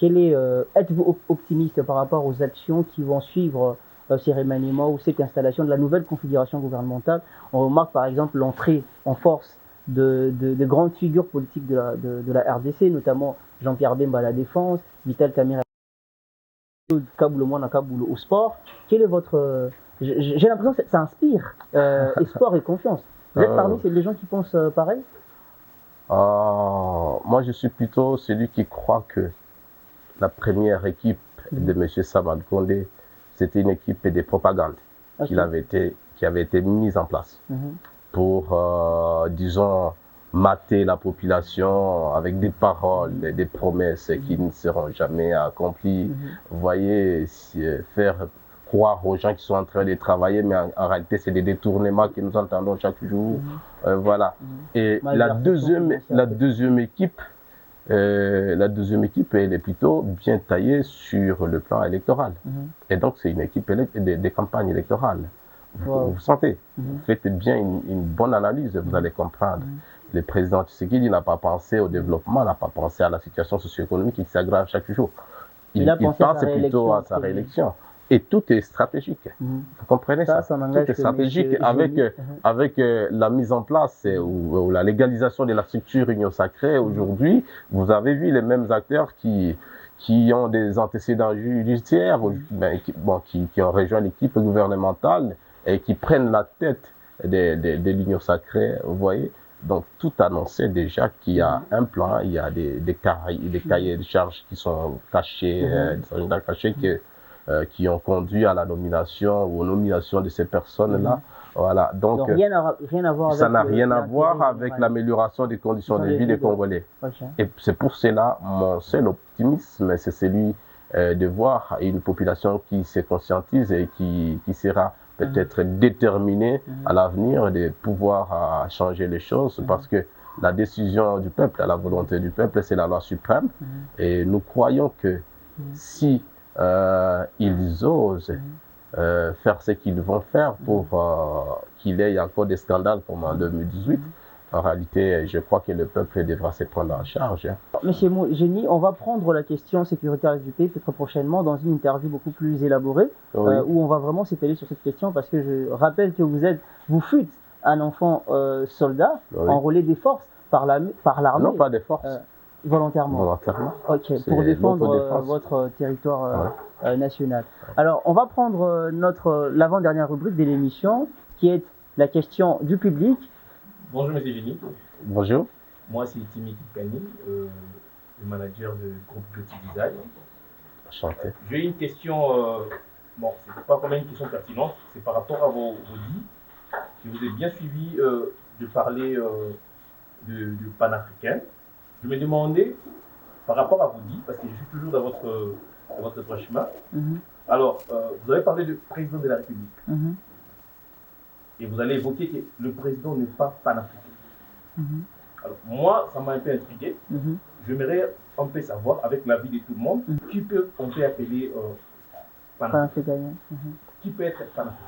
C: Êtes-vous optimiste par rapport aux actions qui vont suivre ces remaniements ou cette installation de la nouvelle configuration gouvernementale? On remarque par exemple l'entrée en force de grandes figures politiques de la RDC, notamment Jean-Pierre Bemba à la Défense, Vital Kamerhe au sport. Quel est votre... J'ai l'impression que ça inspire espoir et confiance. Vous êtes parmi les gens qui pensent pareil?
B: Moi, je suis plutôt celui qui croit que la première équipe de M. Samad Kondé, c'était une équipe de propagande qui avait été mise en place. Pour, disons, mater la population avec des paroles, des promesses qui ne seront jamais accomplies. Vous voyez, faire croire aux gens qui sont en train de travailler, mais en réalité, c'est des détournements que nous entendons chaque jour. Voilà. Et la deuxième équipe, elle est plutôt bien taillée sur le plan électoral. Et donc, c'est une équipe des campagnes électorales. Vous sentez, vous faites bien une bonne analyse, vous allez comprendre. Le président Tshisekedi n'a pas pensé au développement, n'a pas pensé à la situation socio-économique qui s'aggrave chaque jour. Il pense plutôt à sa réélection. Et tout est stratégique. Vous comprenez ça? Tout est stratégique avec la mise en place ou la légalisation de la structure Union Sacrée. Aujourd'hui, vous avez vu les mêmes acteurs qui ont des antécédents judiciaires, qui ont rejoint l'équipe gouvernementale et qui prennent la tête des l'Union Sacrée, vous voyez. Donc, tout annonçait déjà qu'il y a un plan, il y a des cahiers de charges qui sont cachés, qui ont conduit à la nomination ou aux nominations de ces personnes-là. Voilà. Donc
C: rien à voir
B: ça n'a rien à voir avec l'amélioration des conditions de vie des Congolais. Et c'est pour cela, mon seul optimisme, c'est celui de voir une population qui se conscientise et qui sera peut-être déterminée à l'avenir de pouvoir changer les choses, parce que la décision du peuple, la volonté du peuple, c'est la loi suprême. Et nous croyons que si ils osent faire ce qu'ils vont faire pour qu'il y ait encore des scandales comme en 2018, en réalité, je crois que le peuple devra se prendre en charge.
C: Monsieur Génie, on va prendre la question sécuritaire du pays peut-être prochainement dans une interview beaucoup plus élaborée, où on va vraiment s'étaler sur cette question, parce que je rappelle que vous fûtes un enfant soldat, enrôlé des forces par l'armée.
B: Non, pas des forces.
C: Volontairement.
B: Volontairement.
C: Ok, pour défendre votre territoire national. Alors, on va prendre l'avant-dernière rubrique de l'émission, qui est la question du public.
D: Bonjour, monsieur Génie.
B: Bonjour.
D: Moi, c'est Timmy Kipani, le manager du groupe Beauty Design.
B: Enchanté.
D: J'ai une question, bon, c'est pas vraiment une question pertinente, c'est par rapport à vos dits. Je vous ai bien suivi de parler du panafricain. Je me demandais, par rapport à vos dits, parce que je suis toujours dans votre chemin. Alors, vous avez parlé du président de la République. Et vous allez évoquer que le président n'est pas panafricain. Alors, moi, ça m'a un peu intrigué. J'aimerais un peu savoir, avec l'avis de tout le monde, qui on peut appeler panafricain. Qui peut être panafricain.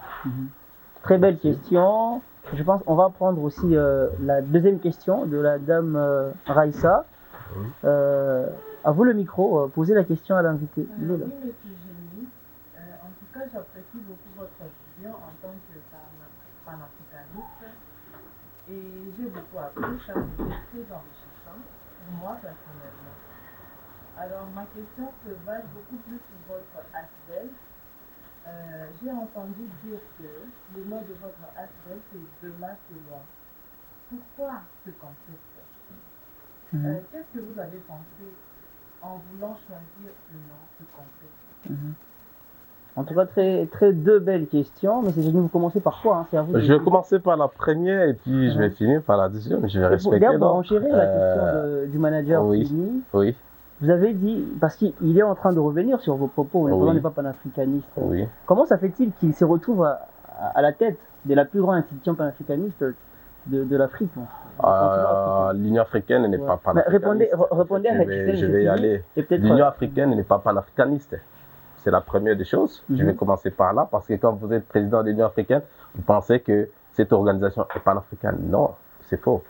C: Très belle question. Je pense qu'on va prendre aussi la deuxième question de la dame Raïssa. À vous le micro, posez la question à l'invité.
E: Oui, monsieur Génie. En tout cas, j'apprécie beaucoup votre vision en tant que panafricaniste. Et j'ai beaucoup appris, ça a été très enrichissant pour moi personnellement. Alors, ma question se base beaucoup plus sur votre ASBEL. J'ai entendu dire que le nom de votre ASBEL, c'est Demain c'est loin. Pourquoi ce concept? Qu'est-ce que vous avez pensé en voulant choisir le nom, ce concept?
C: En tout cas, très deux belles questions, mais je vais vous commencer par quoi, c'est à vous.
B: Je vais commencer par la première et puis je vais finir par la deuxième. Je vais respecter.
C: Pour enchérir la question du manager.
B: Oui.
C: Vous avez dit, parce qu'il est en train de revenir sur vos propos, le président n'est pas panafricaniste. Comment ça fait-il qu'il se retrouve à la tête de la plus grande institution panafricaniste de l'Afrique?
B: L'Union africaine n'est pas panafricaniste.
C: Répondez à la question.
B: Je vais y aller. L'Union africaine n'est pas panafricaniste. C'est la première des choses. Je vais commencer par là, parce que quand vous êtes président de l'Union africaine, vous pensez que cette organisation est panafricaine. Non, c'est faux.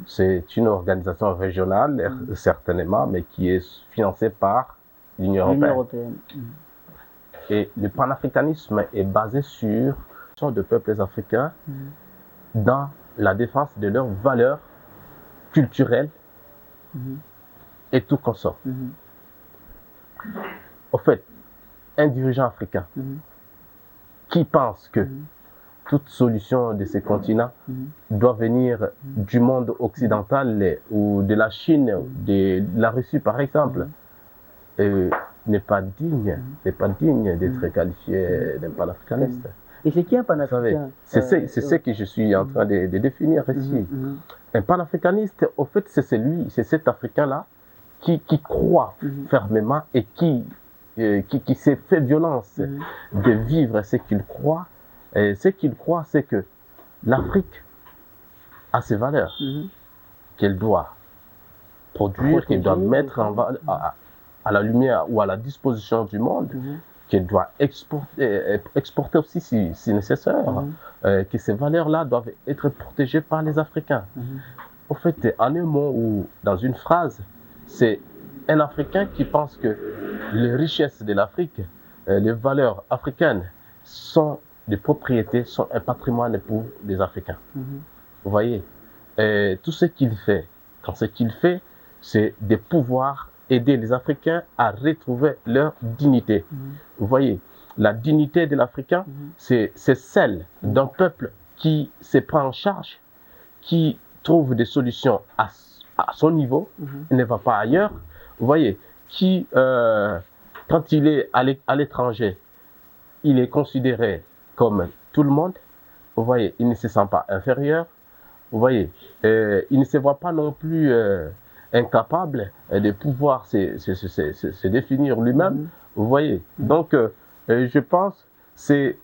B: C'est une organisation régionale, certainement, mais qui est financée par l'Union européenne. Et le panafricanisme est basé sur de peuples africains dans la défense de leurs valeurs culturelles et tout consort. Au fait, un dirigeant africain qui pense que toute solution de ces continents doit venir du monde occidental ou de la Chine, de la Russie par exemple, n'est pas digne d'être qualifié d'un panafricaniste.
C: Et c'est qui un panafricain?
B: C'est ce que je suis en train de définir ici. Un panafricaniste, au fait, c'est cet Africain-là qui croit fermement et qui s'est fait violence de vivre ce qu'il croit. Et ce qu'il croit, c'est que l'Afrique a ses valeurs qu'elle doit produire, qu'elle doit mettre à la lumière ou à la disposition du monde, qu'elle doit exporter aussi si nécessaire, que ces valeurs-là doivent être protégées par les Africains. Au fait, en un mot ou dans une phrase, c'est un Africain qui pense que les richesses de l'Afrique, les valeurs africaines sont des propriétés, sont un patrimoine pour les Africains. Vous voyez, tout ce qu'il fait, c'est de pouvoir aider les Africains à retrouver leur dignité. Vous voyez, la dignité de l'Africain, c'est celle d'un peuple qui se prend en charge, qui trouve des solutions à son niveau, il ne va pas ailleurs. Vous voyez, qui, quand il est à l'étranger, il est considéré comme tout le monde. Vous voyez, il ne se sent pas inférieur. Vous voyez, il ne se voit pas non plus incapable de pouvoir se définir lui-même. Vous voyez, donc je pense c'est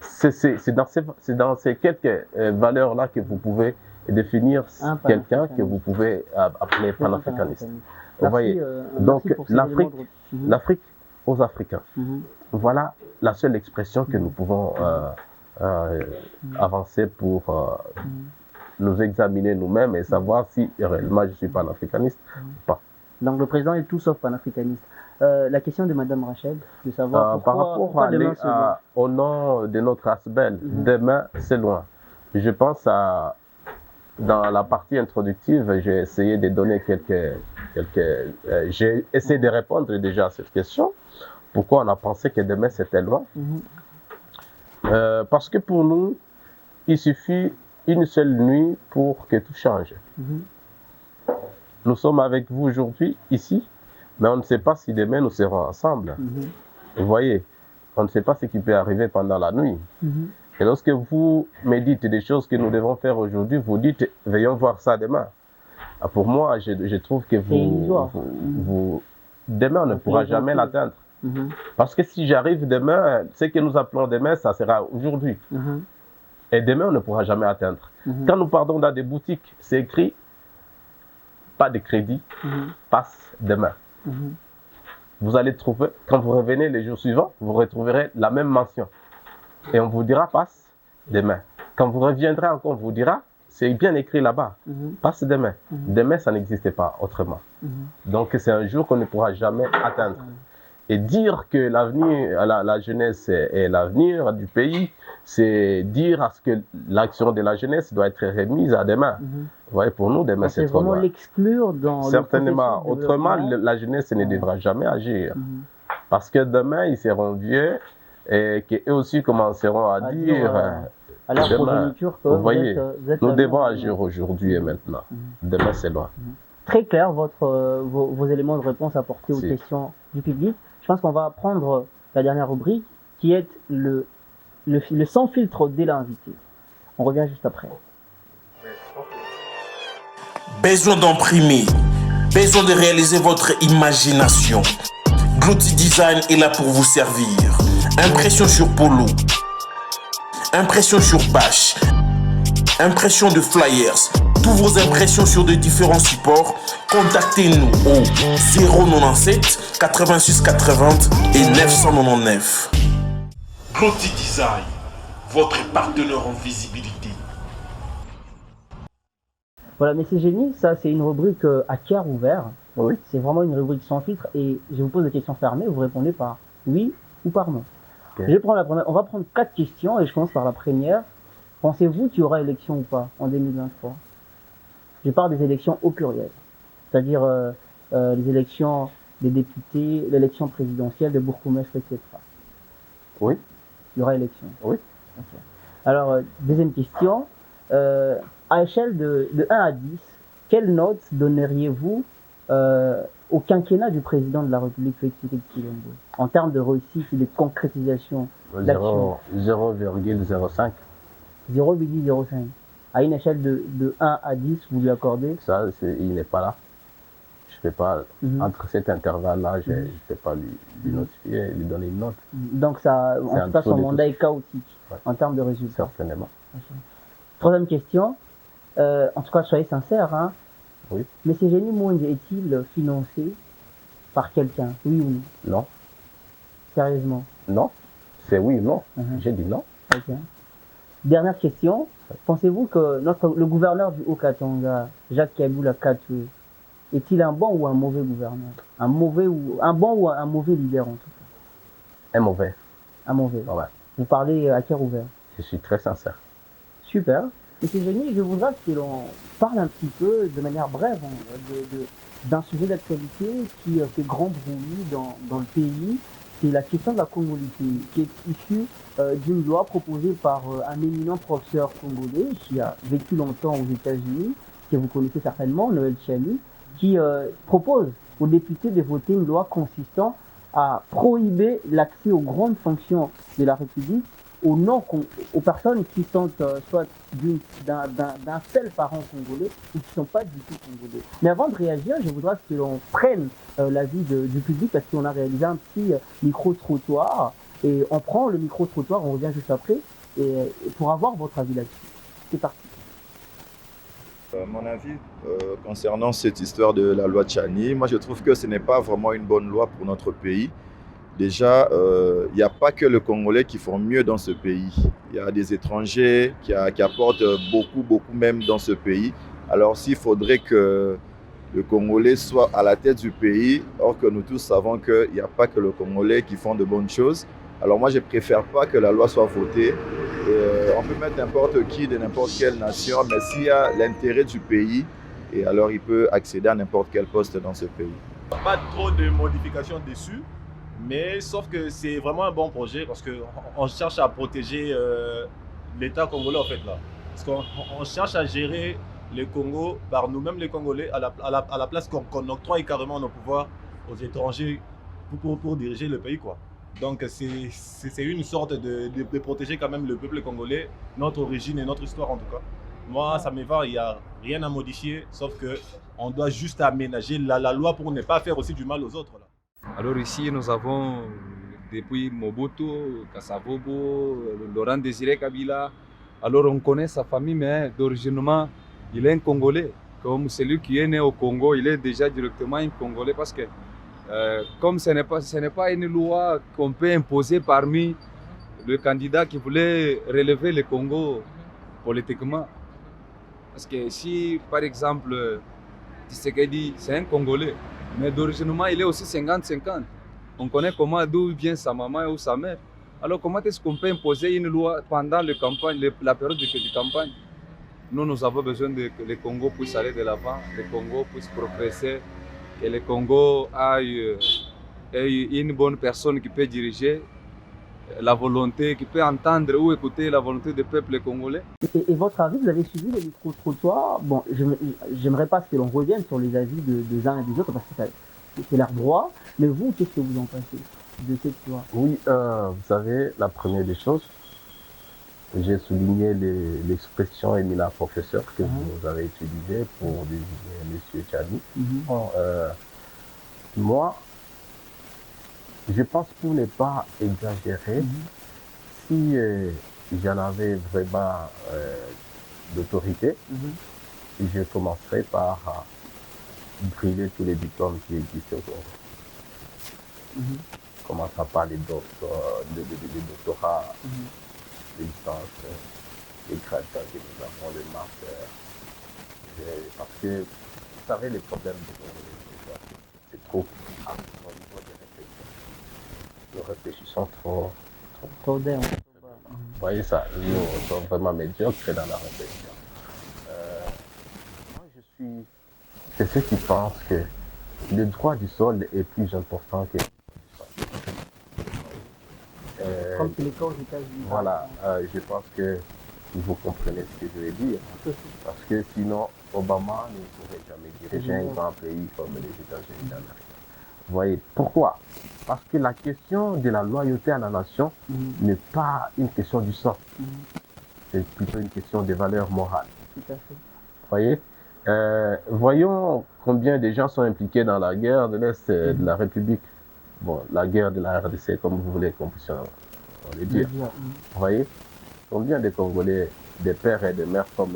B: dans ces quelques valeurs-là que vous pouvez définir quelqu'un que vous pouvez appeler panafricaniste. Vous voyez, donc l'Afrique aux Africains. Voilà la seule expression que nous pouvons avancer pour nous examiner nous-mêmes et savoir si réellement je suis panafricaniste ou pas.
C: Donc le président est tout sauf panafricaniste. La question de Madame Rachel, de savoir
B: par rapport au nom de notre ASBEL, demain c'est loin. Je pense dans la partie introductive, j'ai essayé de donner quelques J'ai essayé de répondre déjà à cette question. Pourquoi on a pensé que demain c'était loin? Parce que pour nous, il suffit une seule nuit pour que tout change. Nous sommes avec vous aujourd'hui, ici, mais on ne sait pas si demain nous serons ensemble. Vous voyez, on ne sait pas ce qui peut arriver pendant la nuit. Et lorsque vous me dites des choses que nous devons faire aujourd'hui, vous dites, veillons voir ça demain. Pour moi, je trouve que demain, on ne pourra jamais l'atteindre. Parce que si j'arrive demain, ce que nous appelons demain, ça sera aujourd'hui. Et demain, on ne pourra jamais atteindre. Quand nous partons dans des boutiques, c'est écrit, pas de crédit, passe demain. Vous allez trouver, quand vous revenez les jours suivants, vous retrouverez la même mention. Et on vous dira, passe demain. Quand vous reviendrez encore, on vous dira, c'est bien écrit là-bas, passe demain. Demain, ça n'existait pas autrement. Donc, c'est un jour qu'on ne pourra jamais atteindre. Et dire que l'avenir, la jeunesse est l'avenir du pays, c'est dire à ce que l'action de la jeunesse doit être remise à demain. Vous voyez, pour nous, demain, c'est trop loin.
C: C'est vraiment l'exclure dans
B: certainement. Autrement, la jeunesse ne devra jamais agir. Parce que demain, ils seront vieux et qu'eux aussi commenceront à dire...
C: à la progéniture que
B: vous voyez, nous devons agir aujourd'hui et maintenant. Demain, c'est loin.
C: Très clair, vos éléments de réponse apportés aux questions du public. Je pense qu'on va prendre la dernière rubrique qui est le sans filtre dès l'invité. On revient juste après.
F: Besoin d'imprimer, besoin de réaliser votre imagination. Glouti Design est là pour vous servir. Impression sur polo, impression sur bâche, impression de flyers. Toutes vos impressions sur de différents supports, contactez-nous au 097 86 80 et 999. Glouti Design, votre partenaire en visibilité.
C: Voilà, mais c'est génial, ça c'est une rubrique à cœur ouvert. Oui. C'est vraiment une rubrique sans filtre et je vous pose des questions fermées, vous répondez par oui ou par non. Okay. Je prends la première. On va prendre 4 questions et je commence par la première. Pensez-vous qu'il y aura élection ou pas en 2023? Je parle des élections au pluriel, c'est-à-dire les élections des députés, l'élection présidentielle, des bourgmestres, etc.
B: Oui.
C: Il y aura élection.
B: Oui.
C: Okay. Alors, deuxième question. À échelle de 1 à 10, quelle note donneriez-vous au quinquennat du président de la République, Félix Tshisekedi, en termes de réussite et de concrétisation d'action?
B: 0,05.
C: 0,05. À une échelle de 1 à 10, vous lui accordez?
B: Ça, il n'est pas là. Je ne peux pas, entre cet intervalle-là, je ne peux pas lui notifier, lui donner une note.
C: Donc, ça, en tout cas, son mandat est chaotique en termes de résultats.
B: Certainement.
C: Okay. Troisième question. En tout cas, soyez sincères. Hein.
B: Oui.
C: Mais ces génies Mwenge est-il financé par quelqu'un? Oui ou non?
B: Non.
C: Sérieusement?
B: Non. C'est oui ou non. J'ai dit non.
C: Okay. Dernière question. Pensez-vous que le gouverneur du Haut-Katanga, Jacques Kaboula Katoué, est-il un bon ou un mauvais gouverneur? Un bon ou un mauvais leader en tout cas?
B: Un mauvais.
C: Un mauvais.
B: Ouais.
C: Vous parlez à cœur ouvert?
B: Je suis très sincère.
C: Super. Monsieur Génie, je voudrais que l'on parle un petit peu, de manière brève, d'un sujet d'actualité qui fait grand bruit dans le pays. C'est la question de la congolité, qui est issue d'une loi proposée par un éminent professeur congolais qui a vécu longtemps aux États-Unis, que vous connaissez certainement, Noël Tchani, qui propose aux députés de voter une loi consistant à prohiber l'accès aux grandes fonctions de la République aux personnes qui sont soit d'un seul parent congolais ou qui ne sont pas du tout congolais. Mais avant de réagir, je voudrais que l'on prenne l'avis du public parce qu'on a réalisé un petit micro-trottoir et on prend le micro-trottoir, on revient juste après et pour avoir votre avis là-dessus. C'est parti.
G: Mon avis concernant cette histoire de la loi Tchani, moi je trouve que ce n'est pas vraiment une bonne loi pour notre pays. Déjà, il n'y a pas que les Congolais qui font mieux dans ce pays. Il y a des étrangers qui apportent beaucoup même dans ce pays. Alors s'il faudrait que le Congolais soit à la tête du pays, or que nous tous savons qu'il n'y a pas que les Congolais qui font de bonnes choses, alors moi je ne préfère pas que la loi soit votée. On peut mettre n'importe qui de n'importe quelle nation, mais s'il y a l'intérêt du pays et alors il peut accéder à n'importe quel poste dans ce pays.
H: Pas trop de modifications dessus, mais sauf que c'est vraiment un bon projet parce qu'on cherche à protéger l'État congolais en fait là. Parce qu'on cherche à gérer le Congo par nous-mêmes les Congolais à la place qu'on octroie carrément nos pouvoirs aux étrangers pour diriger le pays quoi. Donc c'est une sorte de protéger quand même le peuple congolais, notre origine et notre histoire en tout cas. Moi ça me va, il n'y a rien à modifier, sauf qu'on doit juste aménager la loi pour ne pas faire aussi du mal aux autres. Là.
I: Alors ici nous avons depuis Mobutu, Kasavubu, Laurent Désiré Kabila. Alors on connaît sa famille mais d'originement il est un Congolais. Comme celui qui est né au Congo, il est déjà directement un Congolais parce que comme ce n'est pas une loi qu'on peut imposer parmi le candidat qui voulait relever le Congo politiquement. Parce que si, par exemple, Tshisekedi, c'est un Congolais, mais d'originement, il est aussi 50-50. On connaît d'où vient sa maman ou sa mère. Alors comment est-ce qu'on peut imposer une loi pendant la période de campagne? Nous avons besoin que le Congo puisse aller de l'avant, le Congo puisse progresser, que le Congo ait une bonne personne qui peut diriger la volonté, qui peut entendre ou écouter la volonté du peuple congolais.
C: Et votre avis, vous avez suivi les micro-trottoirs. Bon, j'aimerais pas que l'on revienne sur les avis des uns et des autres parce que c'est leur droit, mais vous, qu'est-ce que vous en pensez de cette loi?
B: Oui, vous savez, la première des choses, j'ai souligné l'expression éminent professeur que vous avez utilisée pour désigner M. Tchani. Moi, je pense pour ne pas exagérer, si j'en avais vraiment d'autorité, je commencerais par brûler tous les diplômes qui existent au Congo. Commençant par les doctorats, les licences, les grades que nous avons, les masters. Parce que, vous savez, les problèmes de Congo, c'est trop au niveau des réflexions. Nous réfléchissons trop
C: dense.
B: Vous voyez ça, nous sommes vraiment médiocres dans la réflexion. Moi, c'est ceux qui pensent que le droit du sol est plus important que
C: comme c'est le cas aux États-Unis.
B: Voilà, je pense que vous comprenez ce que je veux dire. Parce que sinon, Obama ne pourrait jamais diriger un grand pays comme les États-Unis d'Amérique. Vous voyez, pourquoi? Parce que la question de la loyauté à la nation n'est pas une question du sang. C'est plutôt une question des valeurs morales.
C: Tout à fait.
B: Vous voyez, voyons combien de gens sont impliqués dans la guerre de l'Est de la République. Bon, la guerre de la RDC, comme vous voulez qu'on puisse le dire. Vous voyez, combien de Congolais, des pères et des mères comme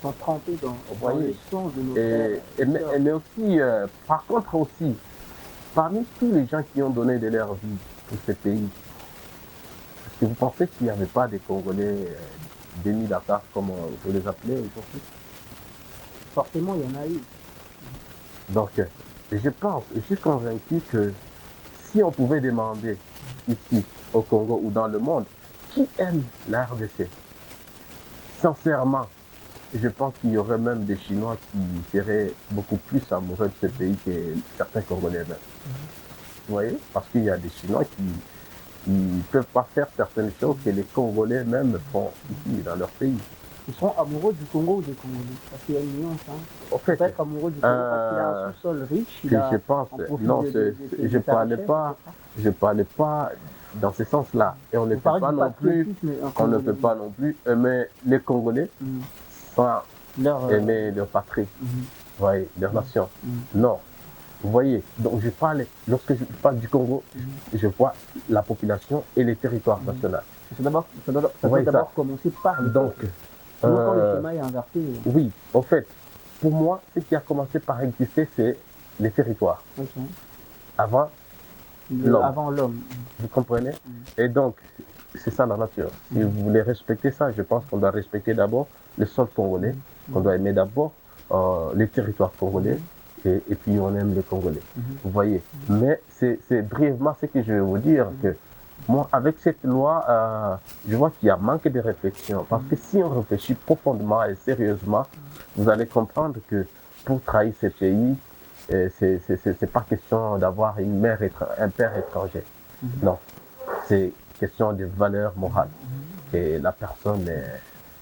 C: sont trempés dans le sang de nos frères.
B: Mais aussi, par contre aussi, parmi tous les gens qui ont donné de leur vie pour ce pays, est-ce que vous pensez qu'il n'y avait pas des Congolais dénis d'Attaque, comme vous les appelez aujourd'hui?
C: Forcément, il y en a eu.
B: Donc, je suis convaincu que si on pouvait demander ici, au Congo ou dans le monde, qui aime la RDC, sincèrement, je pense qu'il y aurait même des Chinois qui seraient beaucoup plus amoureux de ce pays que certains Congolais même. Vous voyez? Parce qu'il y a des Chinois qui ne peuvent pas faire certaines choses que les Congolais même font ici, dans leur pays.
C: Ils sont amoureux du Congo ou des Congolais? Parce qu'il y a une nuance.
B: En fait,
C: il peut être amoureux du Congo parce qu'il a un sous-sol riche.
B: Je pense, non, je parlais pas dans ce sens-là. Et on ne peut pas non plus aimer les Congolais sans aimer leur patrie, voyez, leur nation. Non. Vous voyez, donc lorsque je parle du Congo, je vois la population et les territoires nationaux.
C: Ça doit d'abord commencer par le
B: donc,
C: quand le schéma est inversé.
B: Oui, en fait, pour moi, ce qui a commencé par exister, c'est les territoires. Avant l'homme. Vous comprenez? Et donc, c'est ça la nature. Si vous voulez respecter ça, je pense qu'on doit respecter d'abord le sol congolais, qu'on doit aimer d'abord les territoires congolais, et puis on aime les Congolais. Vous voyez? Mais c'est brièvement ce que je veux vous dire, que Moi, avec cette loi, je vois qu'il y a manque de réflexion. Parce que si on réfléchit profondément et sérieusement, vous allez comprendre que pour trahir ce pays, c'est pas question d'avoir un père étranger. Non, c'est question de valeurs morales que la personne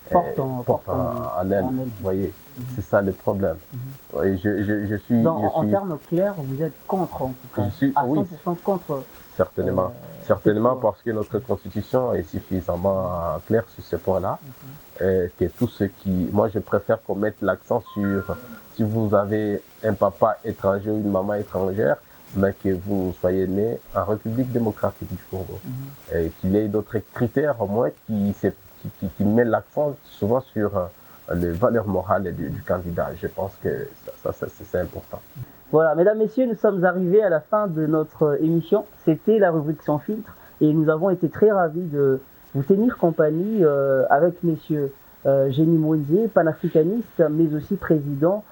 B: porte en elle. Vous voyez, c'est ça le problème. Oui,
C: en termes clairs, vous êtes contre, en tout cas. À 100% contre.
B: Certainement. Certainement parce que notre constitution est suffisamment claire sur ce point-là. Que tout ce qui... Moi, je préfère qu'on mette l'accent sur... Si vous avez un papa étranger ou une maman étrangère, mais que vous soyez né en République démocratique du Congo. Et qu'il y ait d'autres critères, au moins, qui mettent l'accent souvent sur les valeurs morales du candidat. Je pense que c'est important.
C: Voilà, mesdames, messieurs, nous sommes arrivés à la fin de notre émission. C'était la rubrique Sans filtre et nous avons été très ravis de vous tenir compagnie avec messieurs Génie Mwenze, panafricaniste, mais aussi président,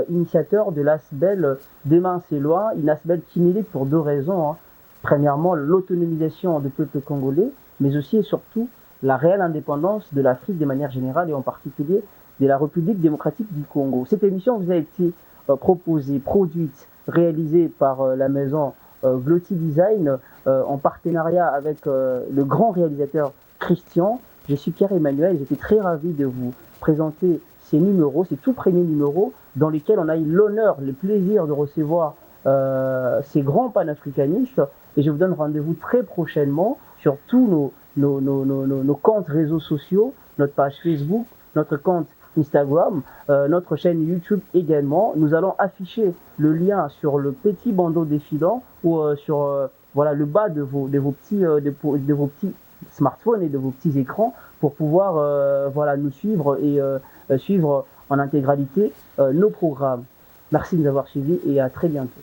C: initiateur de l'ASBEL Demain c'est loi, une ASBEL qui milite pour deux raisons. Premièrement, l'autonomisation du peuple congolais, mais aussi et surtout la réelle indépendance de l'Afrique de manière générale et en particulier de la République démocratique du Congo. Cette émission vous a été proposée, produite, réalisée par la maison Glotty Design en partenariat avec le grand réalisateur Christian. Je suis Pierre-Emmanuel, j'étais très ravi de vous présenter ces numéros, ces tout premiers numéros dans lesquels on a eu l'honneur, le plaisir de recevoir ces grands panafricanistes. Et je vous donne rendez-vous très prochainement sur tous nos comptes réseaux sociaux, notre page Facebook, notre compte Instagram, notre chaîne YouTube également. Nous allons afficher le lien sur le petit bandeau défilant ou sur voilà, le bas de vos petits smartphones et de vos petits écrans pour pouvoir voilà, nous suivre et suivre en intégralité nos programmes. Merci de nous avoir suivis et à très bientôt.